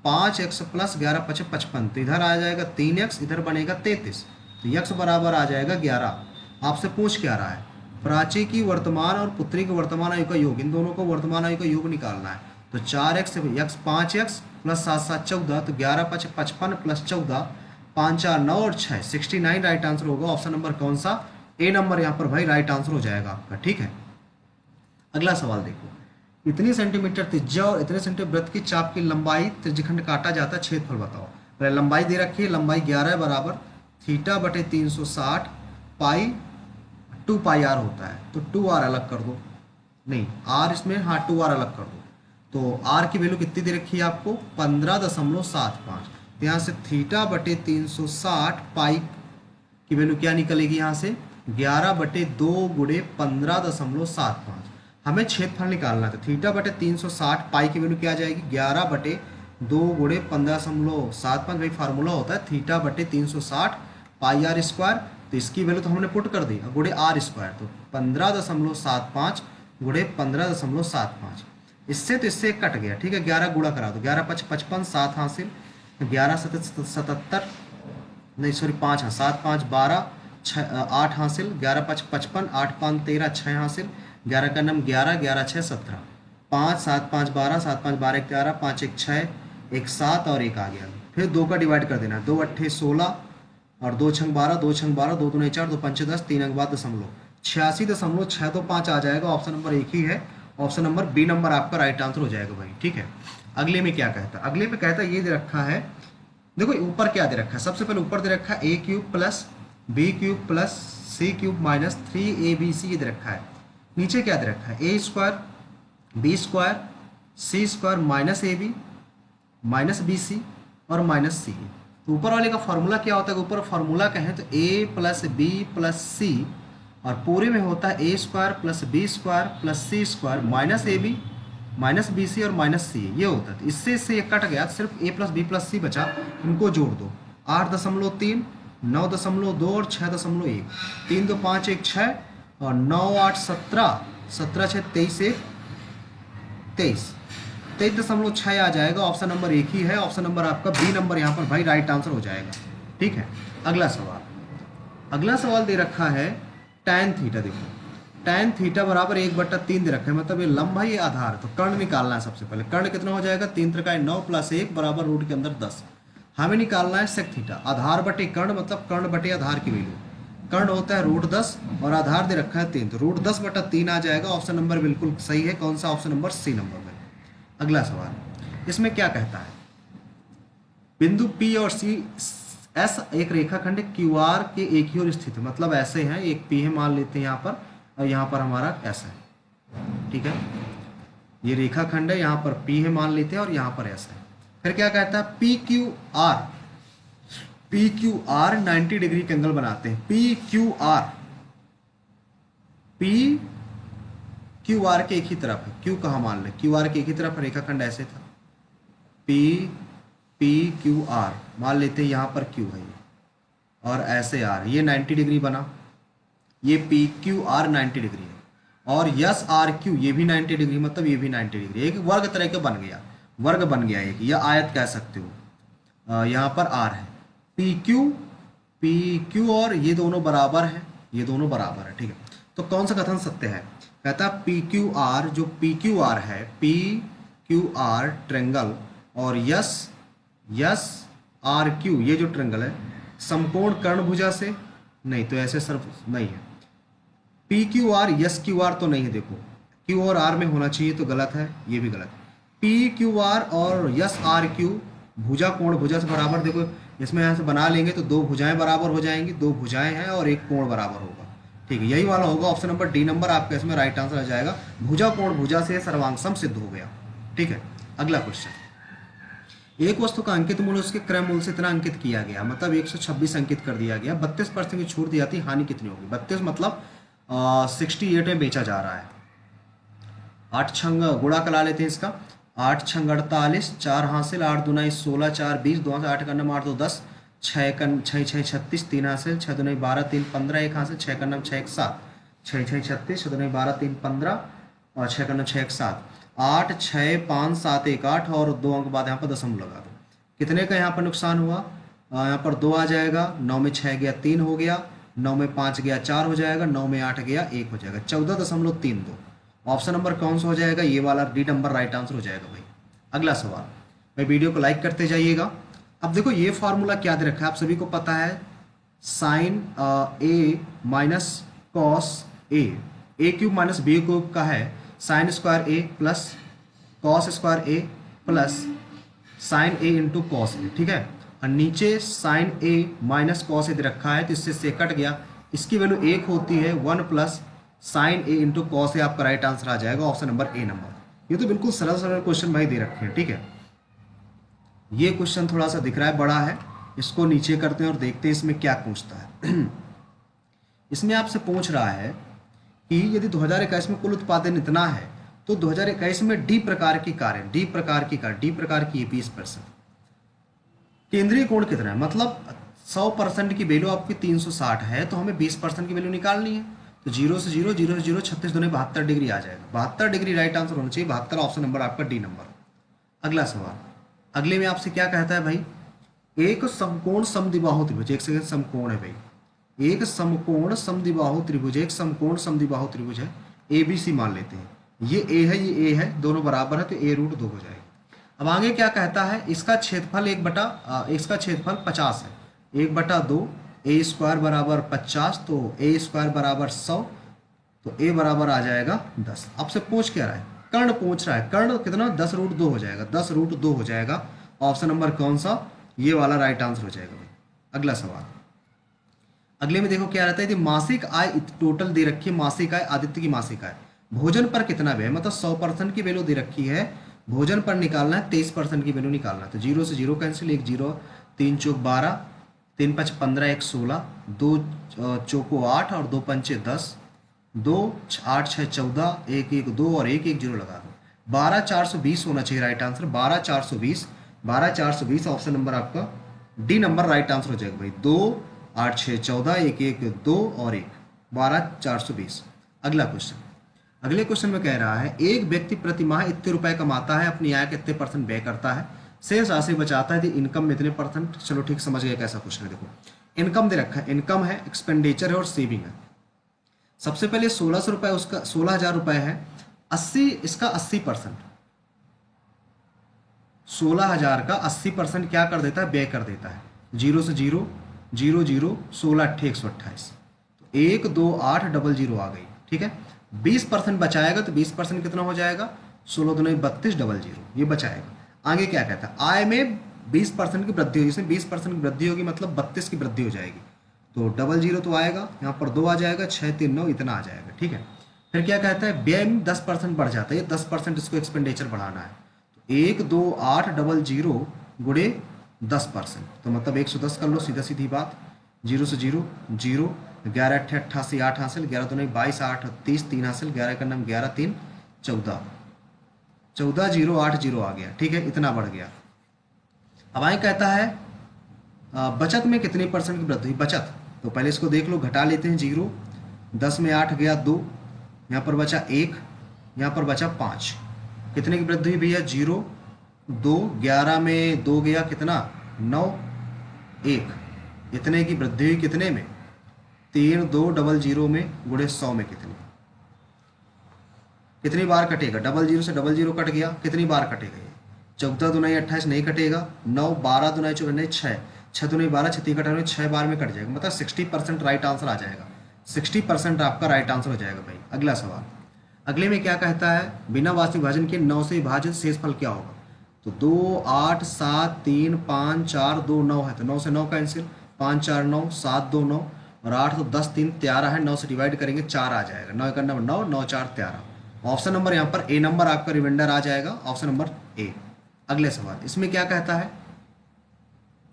5x + 11 5 55, तो इधर आ जाएगा 3x, इधर बनेगा 33, तो x बराबर आ जाएगा 11। आपसे पूछ क्या रहा है, प्राची की वर्तमान और पुत्री के वर्तमान आयु का योग, इन दोनों को वर्तमान आयु का योग निकालना है। तो 4x x 5x प्लस 7 7 14, तो 11 5 55 प्लस 14 5 4 9 और 6 69 राइट आंसर होगा। ऑप्शन नंबर कौन सा? ए नंबर यहाँ पर भाई राइट आंसर हो जाएगा आपका। ठीक है, अगला सवाल देखो। इतनी सेंटीमीटर त्रिज्या और इतने सेंटीमीटर वृत्त की चाप की लंबाई त्रिज्यखंड काटा जाता है, क्षेत्रफल बताओ। पहले लंबाई दे रखी है, लंबाई 11 बराबर थीटा बटे 360 पाई 2 पाई आर होता है। तो 2 आर अलग कर दो, नहीं आर इसमें, हाँ 2 आर अलग कर दो। तो आर की वैल्यू कितनी दे रखी है आपको? 15.75। तो यहाँ से थीटा बटे 360 पाई की वैल्यू क्या निकलेगी? यहाँ से 11 बटे 2 गुणे 15.75। हमें क्षेत्रफल निकालना है। तो थीटा बटे 360 पाई की वैल्यू क्या आ जाएगी? 11 बटे 2 गुणे 15.75। भाई फार्मूला होता है थीटा बटे 360 पाई आर स्क्वायर। तो इसकी वैल्यू तो हमने पुट कर दी, गुणे आर स्क्वायर। तो 15.75 गुणे 15.75। इससे तो इससे कट गया। ठीक है, 11 गुणा करा दो, 11 5 55 7 हासिल, 11 7 77, नहीं सॉरी 5, हाँ 7 5 12 8 हासिल, 11 5 55, 8 5 13 6 हासिल, 11 का नम 11, 11 6 17, 5 7 5 12, 7 5 12 11, 5 1 6, 1 7 और 1 आ गया। फिर 2 का डिवाइड कर देना, 2 8 16 और 2 6 12, 2 6 12, 2 2 4, 2 5 10, 3 अंक बाद दशमलव 86.625 आ जाएगा। ऑप्शन नंबर एक ही है, ऑप्शन नंबर बी नंबर आपका राइट आंसर हो जाएगा भाई। ठीक है, अगले में क्या कहता है? अगले में कहता है ये दे रखा है, देखो ऊपर क्या दे रखा है। सबसे पहले ऊपर दे रखा है a³ plus b³ plus c³ minus 3abc ये दे रखा है। नीचे क्या दे रखा है? a square b square c square minus ab minus bc और माइनस c। तो ऊपर वाले का फॉर्मूला क्या होता है? ऊपर फॉर्मूला कहें तो a plus b plus c, और पूरे में होता है a square plus b square plus c square minus ab minus b c और माइनस सी, ये होता है। इससे ये कट गया, सिर्फ a प्लस बी प्लस सी बचा। इनको जोड़ दो, 8.3, 9.2 और 6.1, 3 2 5 1 6 और 9 8 17, 17 6 23 1 23, 23.6 आ जाएगा। ऑप्शन नंबर एक ही है, ऑप्शन नंबर आपका बी नंबर यहाँ पर भाई राइट आंसर हो जाएगा। ठीक है, अगला सवाल। अगला सवाल दे रखा है tan थीटा। देखो tan थीटा बराबर 1/3 दे रखा है, मतलब ये लंबाई ये आधार। तो कर्ण निकालना है। सबसे पहले कर्ण कितना हो जाएगा? 3 त्रिकाय 9 प्लस 1 बराबर रूट के अंदर 10। हमें निकालना है sec थीटा। आधार बटे कर्ण मतलब कर्ण बटे आधार की वैल्यू। कर्ण होता है √10 और आधार दे रखा है 3, तो √10/3 आ जाएगा। ऑप्शन नंबर बिल्कुल सही है। कौन सा? ऑप्शन नंबर सी नंबर में। अगला सवाल, इसमें क्या कहता है? बिंदु P और S एक रेखाखंड QR के एक ही ओर स्थित है, मतलब ऐसे हैं। एक P है मान लेते हैं यहाँ पर, और यहाँ पर हमारा S है। ठीक है, ये रेखाखंड है, यहाँ पर P है मान लेते हैं और यहाँ पर S है। फिर क्या कहता है? PQR 90 डिग्री का एंगल बनाते हैं। PQR के एक ही तरफ है। Q कहाँ मान ले? QR के एक ही तरफ रेखाखंड ऐसे था। PQR मान लेते हैं, यहाँ पर Q है और ऐसे R, ये 90 डिग्री बना। ये PQR 90 डिग्री है और SRQ ये भी 90 डिग्री, मतलब ये भी 90 डिग्री। एक वर्ग तरह का बन गया, वर्ग बन गया एक, या आयत कह सकते हो। यहाँ पर R है। PQ और ये दोनों बराबर है, ये दोनों बराबर है। ठीक है, तो कौन सा कथन सत्य है? कहता है PQR, जो PQR है, PQR ट्रेंगल और SRQ ये जो ट्रेंगल है समकोण कर्ण भुजा से, नहीं तो ऐसे सिर्फ नहीं है। PQR SQR तो नहीं है। देखो Q और R में होना चाहिए, तो गलत है, ये भी गलत है। PQR और SRQ भुजा कोण भुजा से बराबर। देखो इसमें यहाँ से बना लेंगे तो 2 भुजाएं बराबर हो जाएंगी, 2 भुजाएं हैं और एक कोण बराबर होगा। ठीक है, यही वाला होगा। ऑप्शन नंबर डी नंबर आपका इसमें राइट आंसर आ जाएगा। भुजा कोण भुजा से सर्वांग सिद्ध हो गया। ठीक है, अगला क्वेश्चन। एक वस्तु का अंकित मूल्य उसके क्रय मूल्य से इतना अंकित किया गया, मतलब 126 अंकित कर दिया गया। 32% की छूट दी जाती, हानि कितनी होगी? 32 मतलब 68 में बेचा जा रहा है। 8 छंग गुणा करा लेते हैं इसका। 8 छंग 48, 4 हासिल, 8 दूना 16, 4 20, 2 से 8 करना 8 2 10, 6 6 6 36, 3 हासिल, 6 दूना 12, 3 15, 1 हासिल, 6 करना 6 1 7, 6 6 36, 6 दूना 12, 3 15 और 6 करना 6 1 7, 8 6 5 7 1 8 और 2 अंक बाद यहाँ पर दशमलव लगा दो। कितने का यहाँ पर नुकसान हुआ? यहाँ पर 2 आ जाएगा, 9 में 6 गया 3 हो गया 9 में 5 गया 4 हो जाएगा, 9 में 8 गया 1 हो जाएगा, 14.32। ऑप्शन नंबर कौन सा हो जाएगा? ये वाला डी नंबर राइट आंसर हो जाएगा भाई। अगला सवाल, भाई वीडियो को लाइक करते जाइएगा। अब देखो ये फार्मूला क्या दे रखा है, आप सभी को पता है, sign A minus cos A cube minus B cube का है sine square A plus cos square A plus sign A into cos A, ठीक है। और नीचे sign A minus cos A दे रखा है, तो इससे से कट गया, इसकी वैल्यू 1 होती है, 1 plus sign A into cos A आपका राइट आंसर आ जाएगा, ऑप्शन नंबर ए नंबर। ये तो बिल्कुल सरल सरल क्वेश्चन भाई दे रखे हैं, ठीक है। ये क्वेश्चन थोड़ा सा दिख रहा है बड़ा है, इसको नीचे करते हैं और देखते हैं इसमें क्या पूछता है। इसमें आपसे पूछ रहा है कि यदि 2021 में कुल उत्पादन इतना है तो 2021 में डी प्रकार की कारें, डी प्रकार की 20%, केंद्रीय कोण कितना है, मतलब 100% की वैल्यू आपकी 360 है, तो हमें 20% की वैल्यू निकालनी है। तो 0 से 0, 0 से 0, 36 दूनी 72 डिग्री आ जाएगा। 72 डिग्री राइट आंसर होना चाहिए, 72 ऑप्शन नंबर आपका डी नंबर। अगला सवाल, अगले में आपसे क्या कहता है भाई, एक समकोण समद्विबाहु त्रिभुज, एक सेकंड, समकोण है भाई, एक समकोण समद्विबाहु त्रिभुज, एक समकोण समद्विबाहु त्रिभुज है, ए बी सी मान लेते हैं, ये ए है, ये ए है, दोनों बराबर है, तो ए रूट 2 हो जाएगा। अब आगे क्या कहता है, इसका क्षेत्रफल इसका क्षेत्रफल 50 है, 1/2, ए स्क्वायर बराबर 50, तो ए स्क्वायर बराबर 100, तो ए बराबर आ जाएगा 10। आपसे पूछ क्या रहा है, कर्ण पूछ रहा है, कर्ण कितना, 10 रूट 2 हो जाएगा, 10 रूट 2 हो जाएगा, ऑप्शन नंबर कौन सा, ये वाला राइट आंसर हो जाएगा भाई। अगला सवाल, अगले में देखो क्या रहता है, यदि मासिक आय टोटल दे रखी है, मासिक आय, आदित्य की मासिक आय, भोजन पर कितना व्यय, मतलब 100% की वैल्यू दे रखी है, भोजन पर निकालना है, 23% की वैल्यू निकालना है, तो 0 से 0 कैंसिल, 1 0, 3 चौक 12, 3 5 15, 1 16, 2 चौको 8 और 2 पंचे 10, 2 8 6 14, 1 1 2 और 1 1 0 लगा दो, 12420 होना चाहिए राइट आंसर, 12420 ऑप्शन नंबर आपका डी नंबर राइट आंसर हो जाएगा भाई। 2 8 6 14, 1 1 2 और 1, 12420। अगला क्वेश्चन, अगले क्वेश्चन में कह रहा है, एक व्यक्ति प्रति माह इतने रुपए कमाता है, अपनी आय के इतने % व्यय करता है, शेष राशि बचाता है, यदि इनकम में इतने %, चलो ठीक समझ गया कैसा क्वेश्चन है। देखो इनकम दे रखा है, इनकम है, एक्सपेंडिचर है और सेविंग है। सबसे पहले 1600 रुपए, उसका 16,000 रुपए है, 80 इसका 80%, 16,000 का 80% क्या कर देता है, व्यय कर देता है, 0 से 0 0 0 16 8 128, तो 1 2 8 00 आ गई, ठीक है। 20% बचाएगा तो 20% कितना हो जाएगा, 16 दूनी 32 00, ये बचाएगा। आगे क्या कहता है, आय में 20% की वृद्धि होगी, इसमें 20% की वृद्धि होगी, मतलब 32 की वृद्धि हो जाएगी, तो 00 तो आएगा, यहाँ पर 2 आ जाएगा, 6 3 9 इतना आ जाएगा, ठीक है। फिर क्या कहता है, व्यय में 10% बढ़ जाता है, 10% इसको एक्सपेंडिचर बढ़ाना है, तो 1 2 8 00 गुणे 10%, तो मतलब 110 कर लो, सीधा सीधी बात, 0 से 0 0, 11 8 88 8 हासिल, 11 2 22 8 30 3 हासिल, 11 का नाम 11 3 14 14 0 8 0 आ गया, ठीक है, इतना बढ़ गया। अब आगे कहता है बचत में कितने % की वृद्धि हुई, बचत, तो पहले इसको देख लो, घटा लेते हैं, 0 10 में 8 गया 2, यहाँ पर बचा 1, यहाँ पर बचा 5, कितने की वृद्धि हुई भैया, 0 2, 11 में 2 गया कितना, 9 1, इतने की वृद्धि हुई, कितने में, 3 2 00 में गुणे 100 में कितनी बार कटेगा, 00 से 00 कट गया, कितनी बार कटेगा ये, 14 दूनी 28 नहीं कटेगा, 9 12 दूनी 14 6 6 दूनी 12 36 कटा 6 बार में कट जाएगा, मतलब 60% राइट आंसर आ जाएगा, 60% आपका राइट आंसर हो जाएगा भाई। अगला सवाल, अगले में क्या कहता है, बिना वास्तविक विभाजन के 9 से विभाजित शेषफल क्या होगा, तो 2 8 7 3 5 4 2 9 है, तो 9 से 9 कैंसिल, 5 4 9 7 2 9 और 8 तो 10 3 13 है, 9 से डिवाइड करेंगे 4 आ जाएगा, 9 का नंबर 9 9 4 13, ऑप्शन नंबर यहाँ पर ए नंबर आपका रिमाइंडर आ जाएगा, ऑप्शन नंबर ए। अगले सवाल, इसमें क्या कहता है,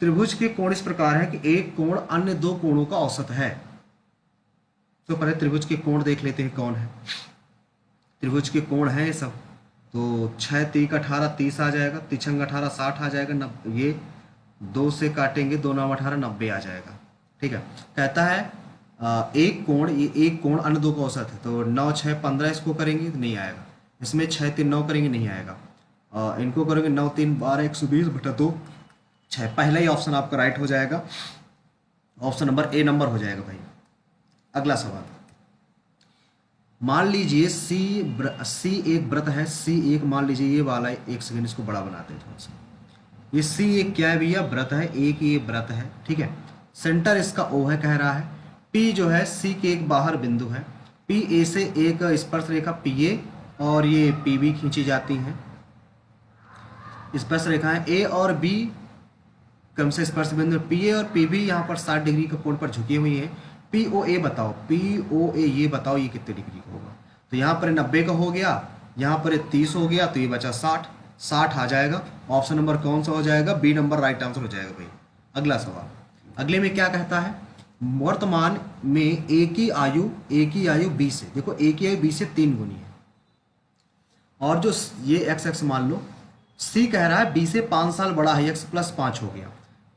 त्रिभुज के कोण इस प्रकार है कि एक कोण अन्य 2 कोणों का औसत है, तो पहले त्रिभुज के कोण देख लेते हैं कौन है, त्रिभुज के कोण है ये सब, तो 6 3 18 30 आ जाएगा, 3 6 18 60 आ जाएगा, ये 2 से काटेंगे, 2 9 18 90 आ जाएगा, ठीक है। कहता है एक कोण, ये एक कोण अन्य 2 का औसत है, तो 9 6 15 इसको करेंगे तो नहीं आएगा, इसमें 6 3 9 करेंगे नहीं आएगा, इनको करेंगे 9 3 12 120/2 6, पहला ही ऑप्शन आपका राइट हो जाएगा, ऑप्शन नंबर ए नंबर हो जाएगा भाई। अगला सवाल, मान लीजिए सी एक व्रत है, सी एक मान लीजिए ये वाला, एक सेकंड इसको बड़ा बनाते हैं थोड़ा सा। ये सी एक क्या है भैया, व्रत है, एक ये व्रत है, ठीक है। सेंटर इसका ओ है कह रहा है। पी जो है सी के एक बाहर बिंदु है। पी ए से एक स्पर्श रेखा पी ए और ये पी बी खींची जाती हैं। स्पर्श रेखाएं ए और बी क्रम से स्पर्श बिंदु, पी ए और पी बी यहाँ पर 60 डिग्री के कोण पर झुकी हुई है। पी ओ ए बताओ, पी ओ ए ये बताओ ये कितने डिग्री का होगा। तो यहाँ पर 90 का हो गया, यहाँ पर 30 हो गया, तो ये बचा 60, 60 आ जाएगा। ऑप्शन नंबर कौन सा हो जाएगा, बी नंबर राइट आंसर हो जाएगा भाई। अगला सवाल, अगले में क्या कहता है, वर्तमान में एक ही आयु बी से, देखो एक ही आयु बी से 3 गुनी है। और जो ये एक्स एक्स मान लो, सी कह रहा है बी से 5 साल बड़ा है, एक्स प्लस 5 हो गया।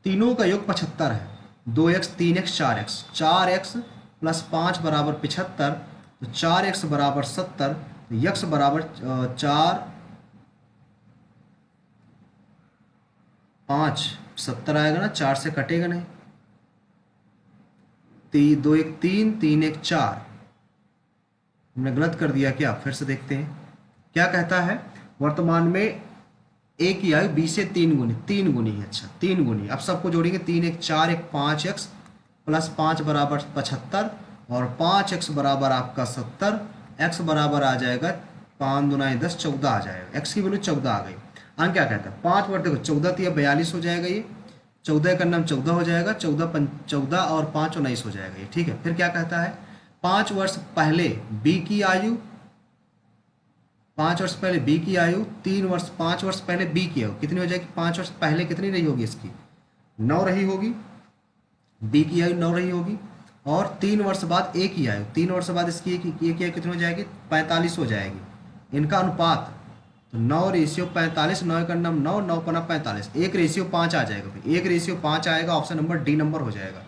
तीनों का योग 75 है, 2x 3x 4x, 4x plus 5 बराबर 75, तो 4x बराबर 70, तो यक्स बराबर 4 5 70 आएगा ना, 4 से कटेगा नहीं। 2 1 3 3 1 4, हमने गलत कर दिया क्या, फिर से देखते हैं क्या कहता है। वर्तमान में एक ही आयु बी से 3 गुनी है, अच्छा 3 गुनी। अब सबको जोड़ेंगे, 3 1 4 1 5x प्लस 5 बराबर 75 और 5x बराबर आपका 70, x बराबर आ जाएगा 5 दूना 10 14 आ जाएगा, x की वैल्यू 14 आ गई। अंक क्या कहता है, 5 वर्ष देखो 14 तो 42 हो जाएगा, ये 14 का नाम 14 हो जाएगा, 14 और 5 19 हो जाएगा ये, ठीक है। फिर क्या कहता है, 5 वर्ष पहले बी की आयु, 5 वर्ष पहले बी की आयु, 5 वर्ष पहले बी की आयु कितनी हो जाएगी, 5 वर्ष पहले कितनी रही होगी इसकी, 9 रही होगी, बी की आयु 9 रही होगी। और 3 वर्ष बाद ए की आयु, 3 वर्ष बाद इसकी ए की आयु कितनी हो जाएगी, 45 हो जाएगी। इनका अनुपात तो 9:45, 9 का नाम 9, 9 पना 45, 1:5 आ जाएगा भाई, 1:5 आएगा। ऑप्शन नंबर डी नंबर हो जाएगा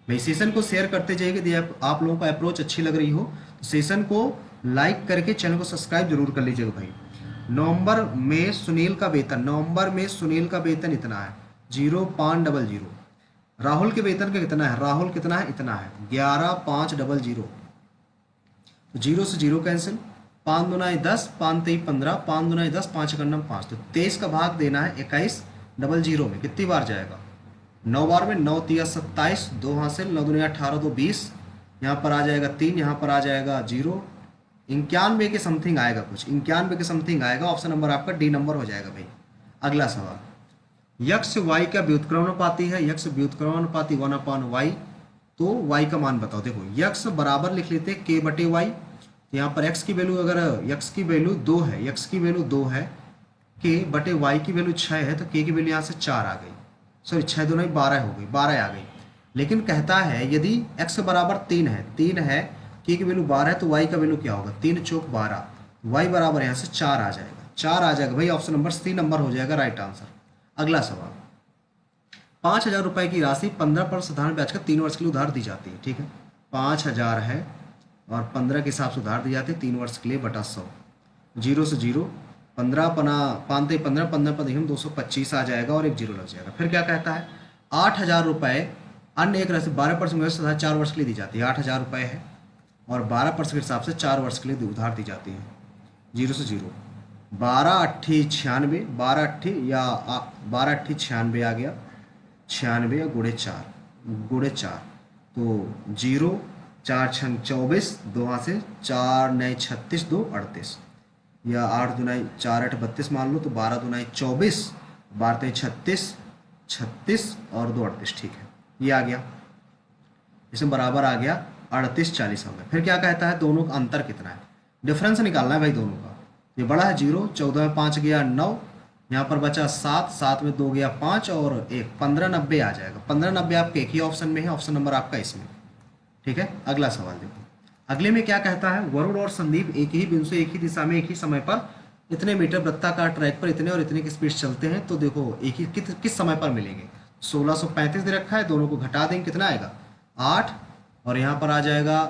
भाई। सेशन को शेयर करते जाइए, यदि आप लोगों को अप्रोच अच्छी लग रही हो तो सेशन को लाइक करके चैनल को सब्सक्राइब जरूर कर लीजिएगा भाई। नवंबर में सुनील का वेतन इतना है, 0500। राहुल के वेतन का कितना है, राहुल कितना है, इतना है, 11500। तो 0 से 0 कैंसिल, 5 दूना 10, 5 3 15, 5 दूना 10, 5 का नाम 5, तो 23 का भाग देना है 2100 में। कितनी बार जाएगा, 9 बार में, 9 3 27, 2 हासिल, 9 दूना 18, 2 20, यहाँ पर आ जाएगा 3, यहाँ पर आ जाएगा 0, 91 के समथिंग आएगा, कुछ 91 के समथिंग आएगा। ऑप्शन नंबर आपका डी नंबर हो जाएगा भाई। अगला सवाल, यक्स वाई का व्युत्क्रमानुपाती है, यक्स व्युत्क्रमानुपाती 1/y, तो y का मान बताओ। देखो यक्स बराबर लिख लेते हैं k/y, तो यहाँ पर x की वैल्यू, अगर x की वैल्यू 2 है, x की वैल्यू 2 है, k/y की वैल्यू 6 है, तो k की वैल्यू यहाँ से 4 आ गई, सॉरी 6 दूना 12 हो गई, 12 आ गई। लेकिन कहता है यदि x बराबर 3 है, k की वैल्यू 12 है, तो y का वैल्यू क्या होगा, 3 चौक 12, y बराबर यहाँ से 4 आ जाएगा, 4 आ जाएगा भाई। ऑप्शन नंबर सी नंबर हो जाएगा राइट आंसर। अगला सवाल, 5000 रुपए की राशि 15% साधारण ब्याज का 3 वर्ष के लिए उधार दी जाती है, ठीक है। 5000 है और 15 के हिसाब से उधार दी जाती है 3 वर्ष के लिए, बटा 100, 0 से 0, 15 पना 5 15, 15 पर देखिए 225 आ जाएगा और 1 0 लग जाएगा। फिर क्या कहता है, 8000 रुपये अन्य एक राशि 12% 4 वर्ष के लिए दी जाती है, 8000 रुपये है और 12% के हिसाब से 4 वर्ष के लिए उधार दी जाती है, 0 से 0, 12 8 96, 12 8 या 12 8 96 आ गया, 96 या गुणे 4, तो 0 4 6 24, 2 हाथ से 4 9 36, 2 38, या 8 दूना 4 8 32 मान लो, तो 12 दूना 24, 12 36, 36 और 2 38, ठीक है, ये आ गया। इसमें बराबर आ गया 38 40 हो गया। फिर क्या कहता है, दोनों का अंतर कितना है, डिफरेंस निकालना है भाई दोनों का। ये बड़ा है 0, 14 में 5 गया 9, यहाँ पर बचा 7, 7 में 2 गया 5 और 1, 1590 आ जाएगा। 1590 आपके एक ही ऑप्शन में है, ऑप्शन नंबर आपका इसमें, ठीक है। अगला सवाल देखो, अगले में क्या कहता है, वरुण और संदीप एक ही बिंदु से एक ही दिशा में एक ही समय पर इतने मीटर वृत्ताकार ट्रैक पर इतने और इतने की स्पीड चलते हैं, तो देखो एक ही किस समय पर मिलेंगे। 1635 दे रखा है, दोनों को घटा देंगे, कितना आएगा 8, और यहाँ पर आ जाएगा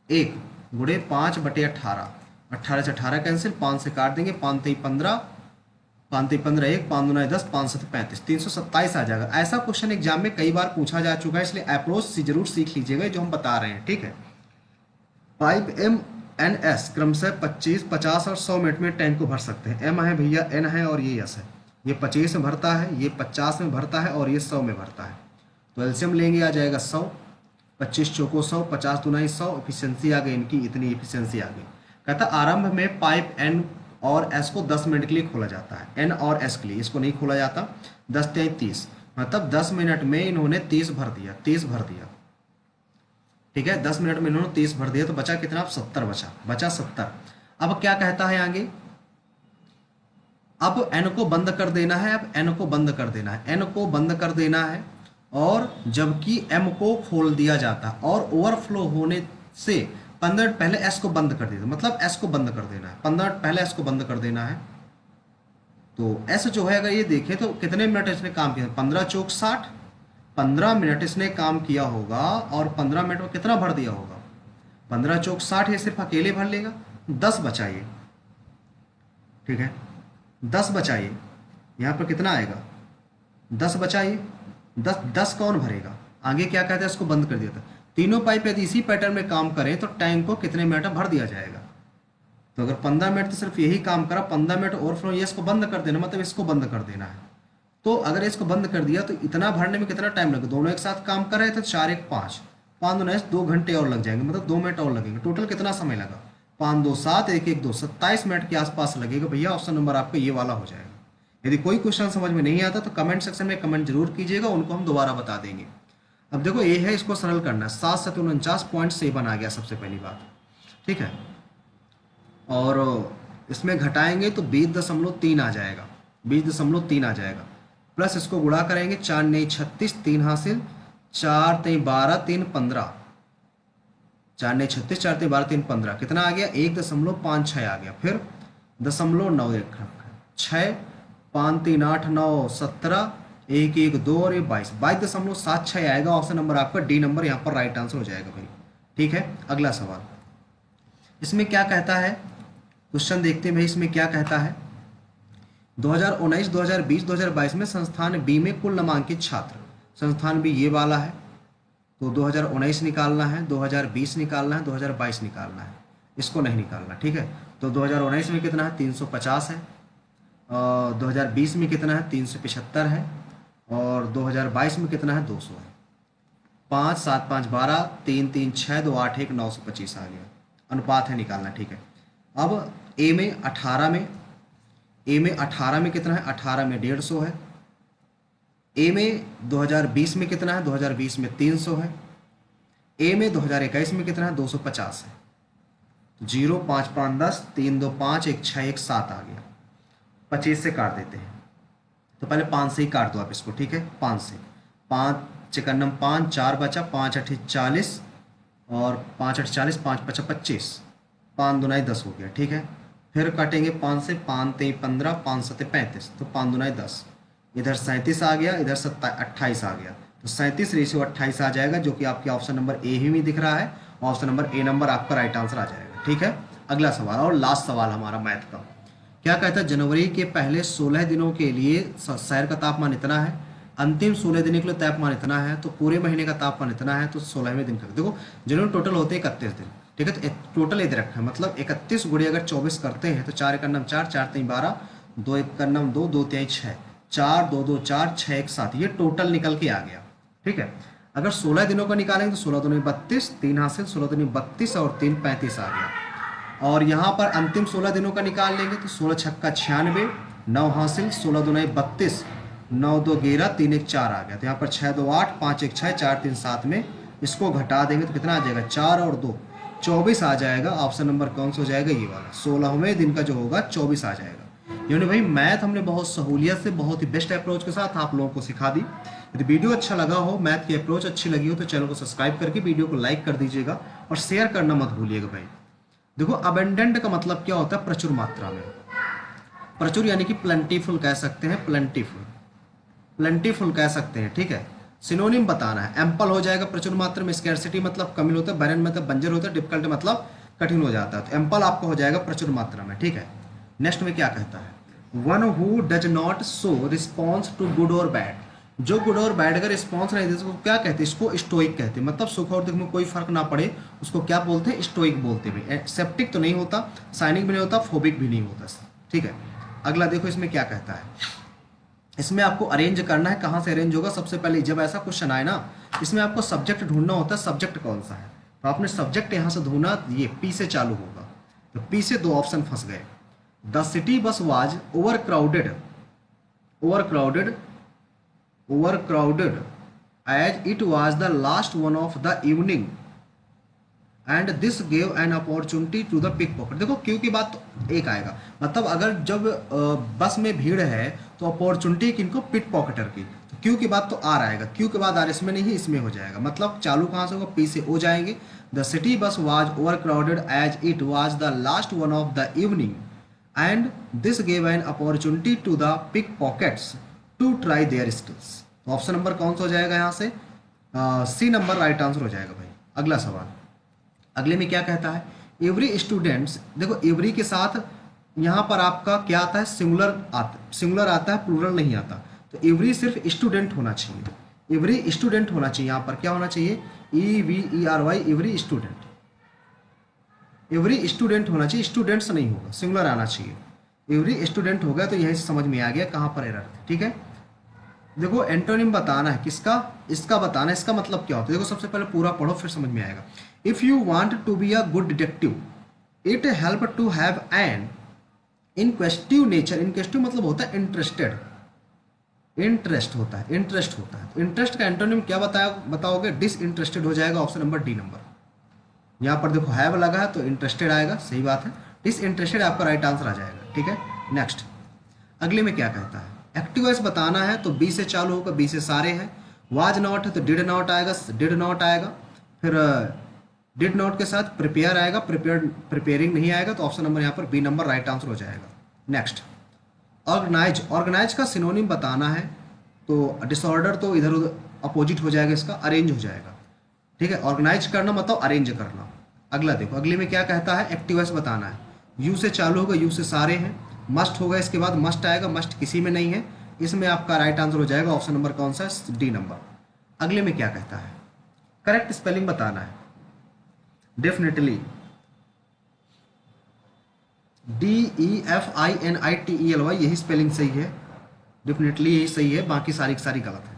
1 गुणे 5/18, 18 से 18 कैंसिल, 5 से काट देंगे, 5 3 15, 5 3 15 1, 5 दूना 10, 5 7 35, 327 आ जाएगा। ऐसा क्वेश्चन एग्जाम में कई बार पूछा जा चुका है, इसलिए अप्रोच जरूर सीख लीजिएगा जो हम बता रहे हैं, ठीक है। पाइप एम एन एस क्रमशः 25, 50 और 100 मिनट में टैंक को भर सकते हैं। एम है भैया, एन है और ये एस है। ये 25 में भरता है, ये 50 में भरता है और ये 100 में भरता है। तो एलसीएम लेंगे, आ जाएगा 100, 25 चौको 100, 50 दुनाई 100, एफिशिएंसी आ गई इनकी, इतनी एफिशिएंसी आ गई। कहता आरंभ में पाइप एन और एस को 10 मिनट के लिए खोला जाता है। एन और एस के लिए, इसको नहीं खोला जाता। 10 तिहाई 30, मतलब 10 मिनट में इन्होंने 30 भर दिया, 30 भर दिया। ठीक है, 10 मिनट में इन्होंने 30 भर दिया, तो बचा कितना? 70 बचा 70। अब क्या कहता है आगे? अब एन को बंद कर देना है, अब एन को बंद कर देना है, एन को बंद कर देना है, और जबकि एम को खोल दिया जाता है और ओवरफ्लो होने से 15 मिनट पहले एस को बंद कर देना, मतलब एस को बंद कर देना है, 15 मिनट पहले एस को बंद कर देना है। तो एस जो है, अगर ये देखें तो कितने मिनट इसने काम किया? 15 चौक 60, 15 मिनट इसने काम किया होगा और 15 मिनट में कितना भर दिया होगा? 15 चौक 60, ये सिर्फ अकेले भर लेगा। 10 बचाइए, ठीक है, 10 बचाइए, यहाँ पर कितना आएगा? 10 बचाइए, 10 कौन भरेगा? आगे क्या कहते हैं? इसको बंद कर दिया था। तीनों पाइप यदि इसी पैटर्न में काम करें तो टैंक को कितने मिनट में भर दिया जाएगा? तो अगर 15 मिनट तो सिर्फ यही काम करा, 15 मिनट ओवरफ्लो, ये इसको बंद कर देना, मतलब इसको बंद कर देना है। तो अगर इसको बंद कर दिया तो इतना भरने में कितना टाइम लगेगा? दोनों एक साथ काम कर रहे थे, 4 1 5, 5 2 2 घंटे और लग जाएंगे, मतलब 2 मिनट और लगेंगे। टोटल कितना समय लगा? 5 2 7, 1 1 2, 27 मिनट के आसपास लगेगा भैया। ऑप्शन नंबर आपका ये वाला हो जाएगा। यदि कोई क्वेश्चन समझ में नहीं आता तो कमेंट सेक्शन में कमेंट जरूर कीजिएगा, उनको हम दोबारा बता देंगे। अब देखो ये है, इसको सरल करना है। 7 7 49.7 आ गया सबसे पहली बात, ठीक है, और इसमें घटाएंगे तो 20.3 आ जाएगा, 20.3 आ जाएगा। प्लस इसको गुणा करेंगे, 4 9 36, 3 हासिल, 4 3 12, 3 15, 4 9 36, 4 3 12, 3 15, कितना आ गया? 1.56 आ गया। फिर 0.9 रखा, 6 5 3 8 9 17, 1 1 2 और ये 22.76 आएगा। ऑप्शन नंबर आपका डी नंबर यहाँ पर राइट आंसर हो जाएगा भाई। ठीक है, अगला सवाल, इसमें क्या कहता है? क्वेश्चन देखते हैं भाई, इसमें क्या कहता है? 2019, 2020, 2022 में संस्थान बी में कुल नामांकित छात्र, संस्थान बी ये वाला है, तो 2019 निकालना है, 2020 निकालना है, 2022 निकालना है, इसको नहीं निकालना। ठीक है, तो 2019 में कितना है? 350 है, 2020 में कितना है? 375 है, और 2022 में कितना है? 200 है। 5 7 5 12, 3 3 6 2 8 1 925 आ गया, अनुपात है निकालना। ठीक है, अब ए में 18 में, ए में 18 में कितना है? 18 में 150 है। ए में 2020 में कितना है? 2020 में 300 है। ए में 2021 में कितना है? 250 है। 0 5 5 10, 3 2 5, 1 6 1 7 आ गया। 25 से काट देते हैं, तो पहले 5 से ही काट दो आप इसको। ठीक है, 5 से, 5 चिकन्नम 5, 4 बचा, 5 8 40, और 5 8 40, 5 5 25, 5 दुनाई 10 हो गया। ठीक है, फिर काटेंगे 5 से, 5 3 15, 5 7 35, तो 5 दुनाई 10, इधर 37 आ गया, इधर 28 आ गया, तो 37:28 आ जाएगा, जो कि आपके ऑप्शन नंबर ए ही में दिख रहा है। ऑप्शन नंबर ए नंबर आपका राइट आंसर आ जाएगा। ठीक है, अगला सवाल और लास्ट सवाल हमारा मैथ का, क्या कहता है? जनवरी के पहले 16 दिनों के लिए शहर का तापमान इतना है, अंतिम 16 दिन के लिए तापमान इतना है, तो पूरे महीने का तापमान इतना है, तो 16वें दिन का देखो, जनवरी टोटल होते हैं 31 दिन। ठीक है, तो टोटल ये दे रखा है, मतलब 31 गुणे अगर 24 करते हैं तो 4 1 9 4, 4 3 12, 2 1 9 2, 2 3 6, 4 2 2 4, 6 1 7, ये टोटल निकल के आ गया। ठीक है, अगर 16 दिनों का निकालेंगे तो 16 दूनी 32, 3 हासिल, 16 दूनी 32 और 3 35 आ गया। और यहाँ पर अंतिम 16 दिनों का निकाल लेंगे तो 16 छक्का 96, 9 हासिल, 16 दूनी 32, 9 2 11, 3 1 4 आ गया। तो यहाँ पर 6 2 8, 5 1 6, 4 3 7 में इसको घटा देंगे तो कितना आ जाएगा? 4 और 2 24 आ जाएगा। ऑप्शन नंबर कौन सा हो जाएगा? ये वाला, 16वें दिन का जो होगा 24 आ जाएगा। यानी भाई मैथ हमने बहुत सहूलियत से, बहुत ही बेस्ट अप्रोच के साथ आप लोगों को सिखा दी। यदि वीडियो अच्छा लगा हो, मैथ की अप्रोच अच्छी लगी हो, तो चैनल को सब्सक्राइब करके वीडियो को लाइक कर दीजिएगा और शेयर करना मत भूलिएगा भाई। देखो, अबेंडेंट का मतलब क्या होता है? प्रचुर मात्रा में, प्रचुर यानी कि प्लेंटीफुल कह सकते हैं, प्लेंटीफुल, प्लेंटीफुल कह सकते हैं। ठीक है, सिनोनिम बताना है। एम्पल हो जाएगा प्रचुर मात्रा में, स्कैरसिटी मतलब कमी होता है, बैरन मतलब बंजर होता है, डिफिकल्ट मतलब कठिन हो जाता है। तो एम्पल आपका हो जाएगा प्रचुर मात्रा में। ठीक है, नेक्स्ट में क्या कहता है? One who does not show response to good और बैड, जो गुड और बैड का रिस्पॉन्स नहीं देते उसको क्या कहते हैं, इसको स्टोइक कहते हैं। मतलब सुख और दुख में कोई फर्क ना पड़े उसको क्या बोलते हैं, स्टोइक बोलते हैं। सेप्टिक तो नहीं होता, साइनिक भी नहीं होता, फोबिक भी नहीं होता। ठीक है, अगला देखो इसमें क्या कहता है। इसमें आपको अरेंज करना है। कहाँ से अरेंज होगा, सबसे पहले जब ऐसा क्वेश्चन आए ना, इसमें आपको सब्जेक्ट ढूंढना होता है, सब्जेक्ट कौन सा है। तो आपने सब्जेक्ट यहाँ से ढूंढना, ये पी से चालू होगा, तो पी से दो ऑप्शन फंस गए। The city bus was overcrowded, overcrowded, overcrowded as it was the last one of the evening and this gave an opportunity to the pickpocket. देखो Q की बात तो एक आएगा, मतलब अगर जब बस में भीड़ है तो अपॉर्चुनिटी किनको, पिक पॉकेटर की। तो क्यू की बात तो आर आएगा, क्यू के बाद आर इसमें नहीं इसमें हो जाएगा। मतलब चालू कहाँ से होगा, पी से ओ जाएंगे। The city bus was overcrowded as it was the last one of the evening and this gave an opportunity to the pickpockets to try their skills. तो ऑप्शन नंबर कौन सा हो जाएगा यहाँ से, सी number right answer हो जाएगा भाई। अगला सवाल, अगले में क्या कहता है, एवरी स्टूडेंट्स। देखो एवरी के साथ यहाँ पर आपका क्या आता है, सिंगुलर आता है, प्लूरल नहीं आता। तो एवरी सिर्फ स्टूडेंट होना चाहिए, एवरी स्टूडेंट होना चाहिए। यहाँ पर क्या होना चाहिए, EVERY, every student, every student होना चाहिए, स्टूडेंट्स नहीं होगा, सिंगुलर आना चाहिए। एवरी स्टूडेंट हो गया तो यहीं से समझ में आ गया कहाँ पर एरर थी। ठीक है, देखो एंटोनिम बताना है किसका, इसका बताना है, इसका मतलब क्या होता है। देखो सबसे पहले पूरा पढ़ो फिर समझ में आएगा। If you want to be a good detective it help to have an inquisitive nature. Inquisitive मतलब होता है इंटरेस्टेड, इंटरेस्ट होता है, इंटरेस्ट होता है। इंटरेस्ट का एंटोनिम क्या बताओगे, डिसइंटरेस्टेड हो जाएगा, ऑप्शन नंबर डी नंबर। यहाँ पर देखो हैव लगा है तो इंटरेस्टेड आएगा, सही बात है। डिसइंटरेस्टेड आपका राइट आंसर आ जाएगा। ठीक है, नेक्स्ट अगले में क्या कहता है, एक्टिव वॉइस बताना है तो बी से चालू होगा, बी से सारे हैं। वाज नॉट है तो डिड नॉट आएगा, डिड नॉट आएगा। फिर डिड नॉट के साथ प्रिपेयर आएगा, प्रिपेयरिंग नहीं आएगा, तो ऑप्शन नंबर यहाँ पर बी नंबर राइट आंसर हो जाएगा। नेक्स्ट ऑर्गेनाइज, ऑर्गेनाइज का सिनोनिम बताना है तो डिसऑर्डर तो इधर उधर अपोजिट हो जाएगा, इसका अरेंज हो जाएगा। ठीक है, ऑर्गेनाइज करना मतलब अरेंज करना। अगला देखो, अगले में क्या कहता है, एक्टिव वॉइस बताना है। यू से चालू होगा, यू से सारे हैं। मस्ट होगा, इसके बाद मस्ट आएगा, मस्ट किसी में नहीं है। इसमें आपका राइट आंसर हो जाएगा ऑप्शन नंबर कौन सा है, डी नंबर। अगले में क्या कहता है, करेक्ट स्पेलिंग बताना है। डेफिनेटली DEFINITELY यही स्पेलिंग सही है, डेफिनेटली यही सही है, बाकी सारी की सारी गलत है।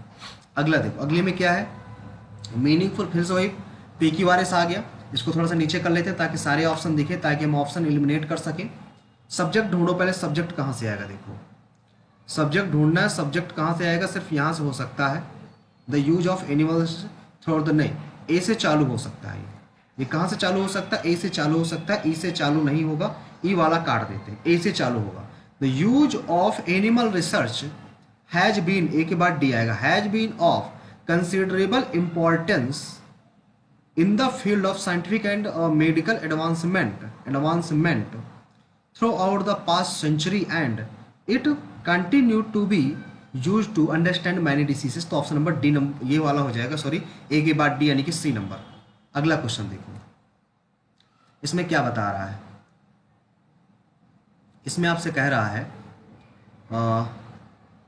अगला देखो, अगले में क्या है, मीनिंगफुल फिर से वही PQRS आ गया। इसको थोड़ा सा नीचे कर लेते हैं ताकि सारे ऑप्शन दिखे, ताकि हम ऑप्शन एलिमिनेट कर सकें। सब्जेक्ट ढूंढो, पहले सब्जेक्ट कहाँ से आएगा, देखो सब्जेक्ट ढूंढना है। सब्जेक्ट कहाँ से आएगा, सिर्फ यहाँ से हो सकता है, the use of animals through the, नहीं ए से चालू हो सकता है। ये कहाँ से चालू हो सकता है, ए से चालू हो सकता है, ई से चालू नहीं होगा, ई वाला काट देते हैं, ए से चालू होगा। The use of animal research has been, A के बाद डी आएगा, has been of considerable importance in the field of scientific and medical advancement throughout the past century and it continue to be used to understand many diseases। तो option number D number ये वाला हो जाएगा, sorry ए के बाद D यानी कि सी number. अगला क्वेश्चन देखो, इसमें क्या बता रहा है, इसमें आपसे कह रहा है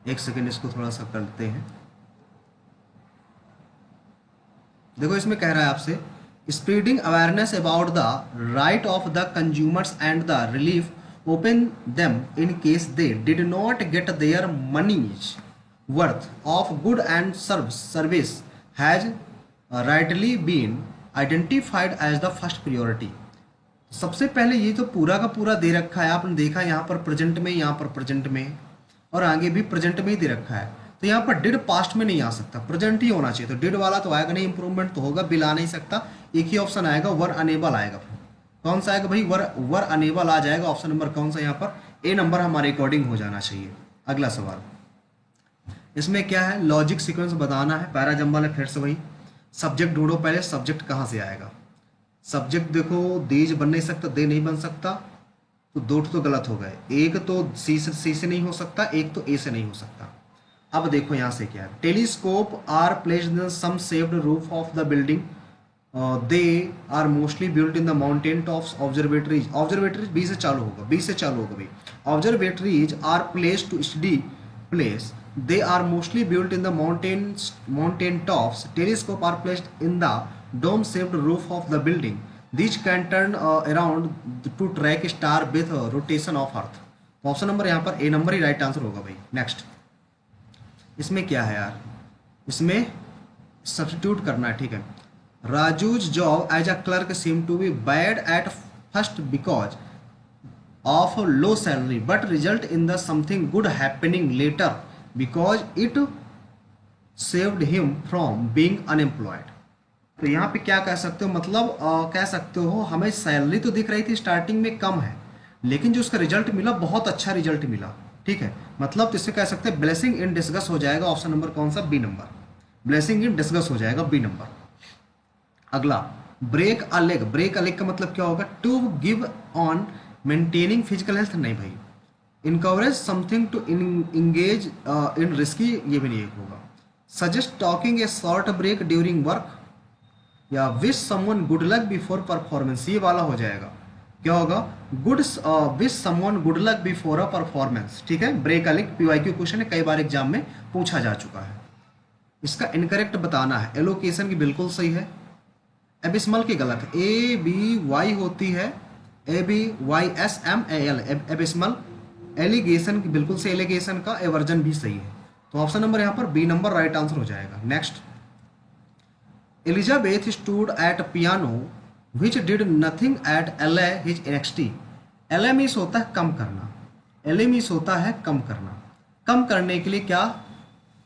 एक सेकेंड इसको थोड़ा सा करते हैं। देखो इसमें कह रहा है आपसे, spreading awareness about the right of the consumers and the relief open them in case they did not get their money's worth of good and service has rightly been identified as the first priority। सबसे पहले ये तो पूरा का पूरा दे रखा है, आपने देखा यहाँ पर प्रेजेंट में, यहाँ पर प्रेजेंट में, और आगे भी प्रेजेंट में ही दे रखा है। तो यहाँ पर डिड पास्ट में नहीं आ सकता, प्रेजेंट ही होना चाहिए। तो डिड वाला तो आएगा नहीं, इंप्रूवमेंट तो होगा, बिल आ नहीं सकता। एक ही ऑप्शन आएगा, वर अनेबल आएगा। कौन सा आएगा भाई, वर अनेबल आ जाएगा। ऑप्शन नंबर कौन सा यहाँ पर, ए नंबर हमारे अकॉर्डिंग हो जाना चाहिए। अगला सवाल, इसमें क्या है, लॉजिक सीक्वेंस बताना है, पैरा जंबल है, फिर से वही। सब्जेक्ट ढूंढो, पहले सब्जेक्ट कहाँ से आएगा। सब्जेक्ट देखो दीज बन नहीं सकता, दे नहीं बन सकता, तो दो तो गलत हो गए। एक तो सी से नहीं हो सकता, एक तो ए से नहीं हो सकता। अब देखो यहाँ से क्या है, telescope are placed in some saved roof of the building, they are mostly built in the mountain tops. Observatories, B से चालू होगा, बी से चालू होगा भाई। Observatories are place to study place they are mostly built in the mountain tops. Telescope are placed in the dome-shaped roof of the building. These can turn around to track star with rotation of Earth. तो option number यहाँ पर ए number ही right answer होगा भाई। Next, इसमें क्या है यार, इसमें सब्स्टिट्यूट करना है, ठीक है। Raju's job as a clerk seem to be bad at first because of low salary but result in the something good happening later because it saved him from being unemployed। तो यहाँ पे क्या कह सकते हो, मतलब कह सकते हो हमें सैलरी तो दिख रही थी स्टार्टिंग में कम है, लेकिन जो उसका रिजल्ट मिला बहुत अच्छा रिजल्ट मिला, ठीक है। मतलब तो इससे कह सकते हैं ब्लेसिंग इन डिस्गस हो जाएगा। ऑप्शन नंबर कौन सा, B number, blessing in disguise हो जाएगा, बी नंबर। अगला, break a leg. Break a leg का मतलब क्या होगा, to give on maintaining physical health, नहीं भाई। Encourage something to engage in risky, ये भी नहीं होगा। Suggest talking a short break during work, या wish someone good luck before performance, ये वाला हो जाएगा। क्या होगा, good wish someone good luck before a performance, ठीक है। Break a leg PYQ question है, कई बार एग्जाम में पूछा जा चुका है। इसका इनकरेक्ट बताना है। एलोकेशन की बिल्कुल सही है, एबिस्मल की गलत है। ए बी वाई होती है, ABYSMAL एबिस्मल। एलिगेशन की बिल्कुल से, एलिगेशन का एवर्जन भी सही है। तो ऑप्शन नंबर यहाँ पर बी नंबर राइट आंसर हो जाएगा। Next, Elizabeth stood at piano which did nothing at LA his NXT। LA means होता है कम करना, LA मीन्स होता है कम करना। कम करने के लिए क्या,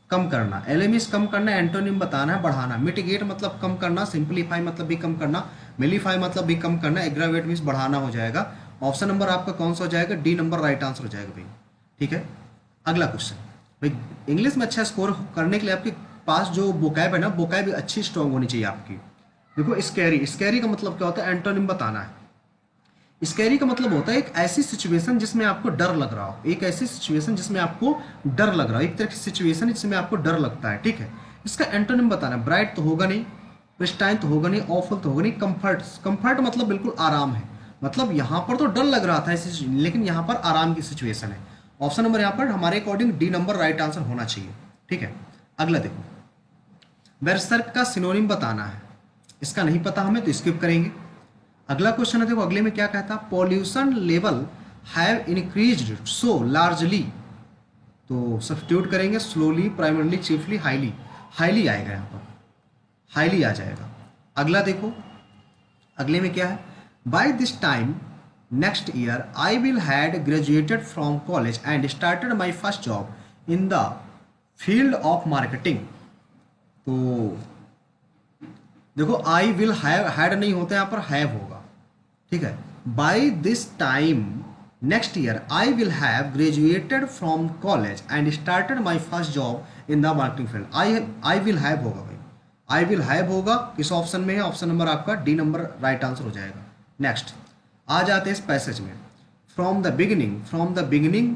कम करना। LA मीन्स कम करना, एंटोनिम बताना है बढ़ाना। मिटिगेट मतलब कम करना, सिंपलीफाई मतलब भी कम करना, मिलीफाई मतलब भी कम करना, एग्रावेट मीन्स बढ़ाना हो जाएगा। ऑप्शन नंबर आपका कौन सा हो जाएगा, डी नंबर राइट आंसर हो जाएगा भाई, ठीक है। अगला क्वेश्चन, भाई इंग्लिश में अच्छा स्कोर करने के लिए आपके पास जो वोकैब है ना, वोकैब अच्छी स्ट्रांग होनी चाहिए आपकी। देखो स्कैरी, स्कैरी का मतलब क्या होता है, एंटोनिम बताना है। स्कैरी का मतलब होता है एक ऐसी सिचुएशन जिसमें आपको डर लग रहा हो, एक ऐसी सिचुएशन जिसमें आपको डर लग रहा हो, एक तरह की सिचुएशन जिसमें आपको डर लगता है, ठीक है। इसका एंटोनिम बताना है। ब्राइट तो होगा नहीं, प्रिस्टाइन तो होगा नहीं, ऑफुल तो होगा नहीं, कंफर्ट। कंफर्ट मतलब बिल्कुल आराम है, मतलब यहाँ पर तो डर लग रहा था लेकिन यहाँ पर आराम की सिचुएशन है। ऑप्शन नंबर यहाँ पर हमारे according D number right answer होना चाहिए, ठीक है। अगला देखो, बेरसर्क का सिनोनिम बताना है। इसका नहीं पता हमें तो स्किप करेंगे। अगला क्वेश्चन है, देखो अगले में क्या कहता है, pollution level have increased so largely. तो सब्स्टिट्यूट करेंगे, slowly, primarily, chiefly, highly. Highly आएगा यहाँ पर, हाईली आ जाएगा। अगला देखो, अगले में क्या है, by this time next year I will had graduated from college and started my first job in the field of marketing. तो देखो आई विल हैव, हैड नहीं होता यहाँ पर हैव होगा, ठीक है। By this time next year I will have graduated from college and started my first job in the marketing field. I will have होगा भाई, आई विल हैव होगा। किस ऑप्शन में है, ऑप्शन नंबर आपका डी नंबर राइट आंसर हो जाएगा। Next आ जाते हैं इस पैसेज में। From the beginning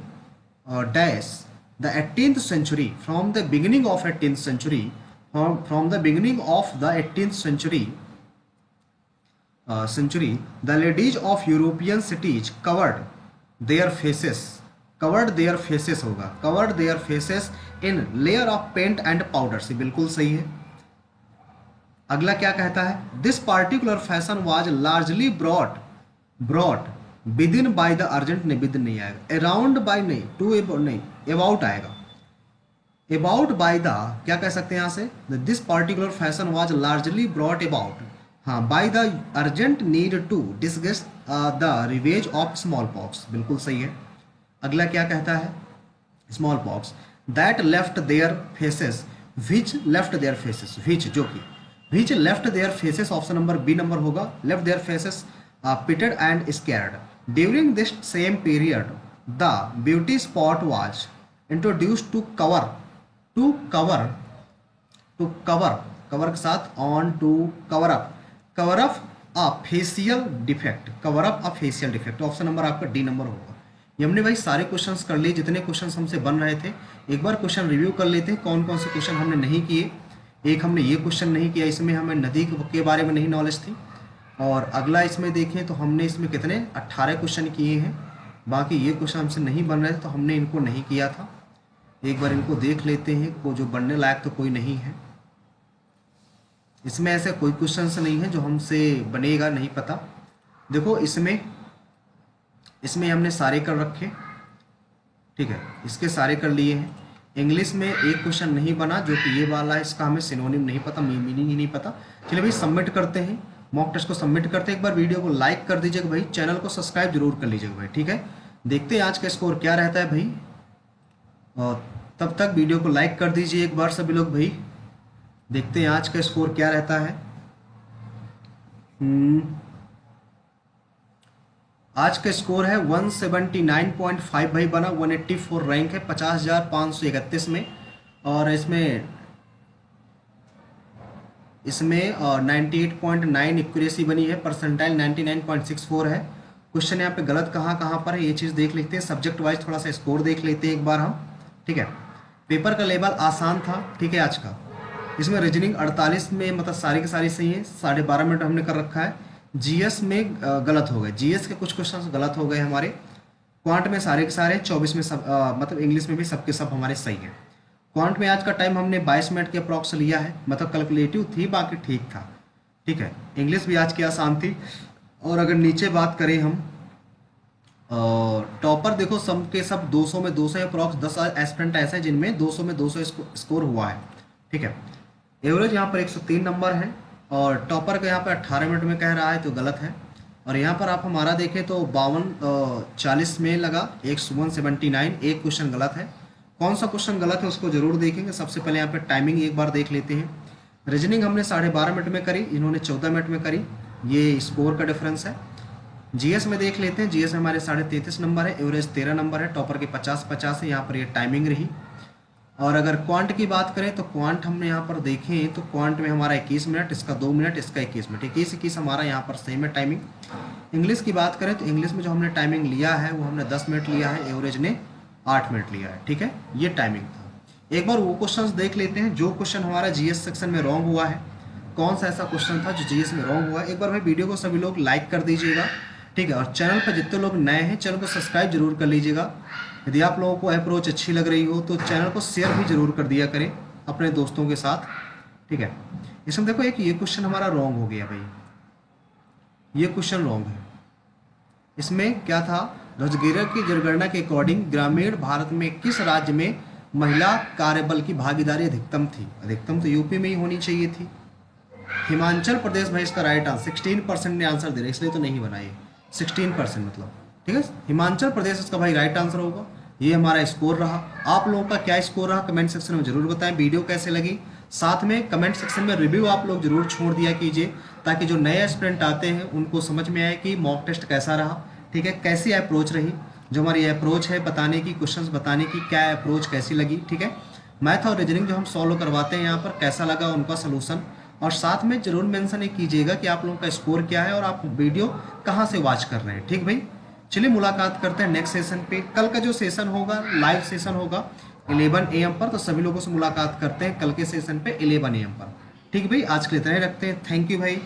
dash the 18th century, from the beginning of 18th century, from the beginning of the 18th century, the ladies of European cities covered their faces होगा, covered their faces in layer of paint and powder, से बिल्कुल सही है। अगला क्या कहता है, this particular fashion was largely brought within by the urgent, नहीं within नहीं आएगा, around by नहीं, to नहीं, about आएगा। अबाउट बाय द, क्या कह सकते हैं यहाँ से, this particular fashion was largely brought about, हाँ, by the urgent need to discuss the ravages of small pox, बिल्कुल सही है। अगला क्या कहता है, small pox that left their faces, which left their faces, which जो कि which left their faces, option number B number होगा, left their faces pitted and scared. During this same period, the beauty spot was introduced to cover के साथ on to cover up a facial defect, option number आपका D number होगा। ये हमने भाई सारे questions कर लिए, जितने क्वेश्चंस हमसे बन रहे थे। एक बार क्वेश्चन रिव्यू कर लेते हैं, कौन कौन से क्वेश्चन हमने नहीं किए। एक हमने ये क्वेश्चन नहीं किया, इसमें हमें नदी के बारे में नहीं नॉलेज थी। और अगला इसमें देखें तो हमने इसमें कितने 18 क्वेश्चन किए हैं, बाकी ये क्वेश्चन हमसे नहीं बन रहे थे तो हमने इनको नहीं किया था। एक बार इनको देख लेते हैं, को जो बनने लायक तो कोई नहीं है इसमें, ऐसे कोई क्वेश्चंस नहीं है जो हमसे बनेगा, नहीं पता। देखो इसमें हमने सारे कर रखे, ठीक है, इसके सारे कर लिए हैं। इंग्लिश में एक क्वेश्चन नहीं बना जो कि ये वाला है, इसका हमें सिनोनिम नहीं पता, मीनिंग ही नहीं पता। चलिए भाई सबमिट करते हैं, मॉक टेस्ट को सबमिट करते हैं। एक बार वीडियो को लाइक कर दीजिएगा भाई, चैनल को सब्सक्राइब जरूर कर लीजिएगा भाई, ठीक है। देखते हैं आज का स्कोर क्या रहता है भाई, और तब तक वीडियो को लाइक कर दीजिए एक बार सभी लोग भाई। देखते हैं आज का स्कोर क्या रहता है। आज का स्कोर है 179.5 भाई बना, 184 रैंक है 50,531 में। और इसमें 98.9 एक्यूरेसी बनी है, परसेंटाइल 99.64 है। क्वेश्चन यहाँ पे गलत कहाँ कहाँ पर है ये चीज़ देख लेते हैं, सब्जेक्ट वाइज थोड़ा सा स्कोर देख लेते हैं एक बार हम, ठीक है। पेपर का लेवल आसान था, ठीक है आज का। इसमें रीजनिंग 48 में मतलब सारी की सारी सही है, 12.5 मिनट हमने कर रखा है। जीएस में गलत हो गए, जीएस के कुछ क्वेश्चन गलत हो गए हमारे। क्वांट में सारे के सारे, 24 में सब मतलब इंग्लिश में भी सबके सब हमारे सही है। क्वांट में आज का टाइम हमने 22 मिनट के अप्रॉक्स लिया है, मतलब कैलकुलेटिव थी, बाकी ठीक था, ठीक है। इंग्लिश भी आज की आसान थी। और अगर नीचे बात करें हम, टॉपर देखो सब के सब 200 में 200 अप्रॉक्स, 10 एस्पिरेंट ऐसे हैं जिनमें 200 में 200 स्कोर हुआ है, ठीक है। एवरेज यहाँ पर 103 नंबर है, और टॉपर का यहाँ पर 18 मिनट में कह रहा है तो गलत है। और यहाँ पर आप हमारा देखें तो 40 में लगा, 179, एक क्वेश्चन गलत है। कौन सा क्वेश्चन गलत है उसको जरूर देखेंगे। सबसे पहले यहाँ पे टाइमिंग एक बार देख लेते हैं। रीजनिंग हमने 12.5 मिनट में करी, इन्होंने 14 मिनट में करी, ये स्कोर का डिफरेंस है। जीएस में देख लेते हैं, जीएस हमारे 33.5 नंबर है, एवरेज 13 नंबर है, टॉपर के 50 है, यहाँ पर ये टाइमिंग रही। और अगर क्वांट की बात करें तो क्वांट हमने यहाँ पर देखें तो क्वांट में हमारा 21 मिनट, इसका 2 मिनट, इसका 21 मिनट, 21 हमारा यहाँ पर सेम है टाइमिंग। इंग्लिश की बात करें तो इंग्लिश में जो हमने टाइमिंग लिया है वो हमने 10 मिनट लिया है, एवरेज ने 8 मिनट लिया है, ठीक है। ये टाइमिंग था। एक बार वो क्वेश्चन देख लेते हैं जो क्वेश्चन हमारा जीएस सेक्शन में रॉन्ग हुआ है। कौन सा ऐसा क्वेश्चन था जो जीएस में रॉन्ग हुआ है। एक बार भाई वीडियो को सभी लोग लाइक कर दीजिएगा, ठीक है। और चैनल पर जितने लोग नए हैं चैनल को सब्सक्राइब जरूर कर लीजिएगा। यदि आप लोगों को अप्रोच अच्छी लग रही हो तो चैनल को शेयर भी जरूर कर दिया करें अपने दोस्तों के साथ, ठीक है। इसमें देखो एक ये क्वेश्चन हमारा रॉन्ग हो गया भाई, ये क्वेश्चन रॉन्ग है। इसमें क्या था, रोजगार की जनगणना के अकॉर्डिंग ग्रामीण भारत में किस राज्य में महिला कार्यबल की भागीदारी अधिकतम थी। अधिकतम तो यूपी में ही होनी चाहिए थी। हिमाचल प्रदेश भाई इसका राइट आंसर, 16% ने आंसर दे रहे, इसलिए तो नहीं बनाए 16% मतलब, ठीक है। हिमाचल प्रदेश इसका भाई राइट आंसर होगा। ये हमारा स्कोर रहा। आप लोगों का क्या स्कोर रहा कमेंट सेक्शन में जरूर बताएं। वीडियो कैसे लगी, साथ में कमेंट सेक्शन में रिव्यू आप लोग जरूर छोड़ दिया कीजिए, ताकि जो नए एस्पिरेंट आते हैं उनको समझ में आए कि मॉक टेस्ट कैसा रहा, ठीक है, कैसी अप्रोच रही। जो हमारी अप्रोच है बताने की, क्वेश्चंस बताने की, क्या अप्रोच कैसी लगी, ठीक है। मैथ और रीजनिंग जो हम सॉल्व करवाते हैं यहाँ पर कैसा लगा उनका सोल्यूशन। और साथ में जरूर मेंशन ये कीजिएगा कि आप लोगों का स्कोर क्या है और आप वीडियो कहाँ से वॉच कर रहे हैं, ठीक भाई। चलिए मुलाकात करते हैं नेक्स्ट सेशन पे। कल का जो सेशन होगा लाइव सेशन होगा 11 AM पर, तो सभी लोगों से मुलाकात करते हैं कल के सेशन पे 11 AM पर, ठीक भाई। आज के लिए इतना ही रखते हैं। थैंक यू भाई।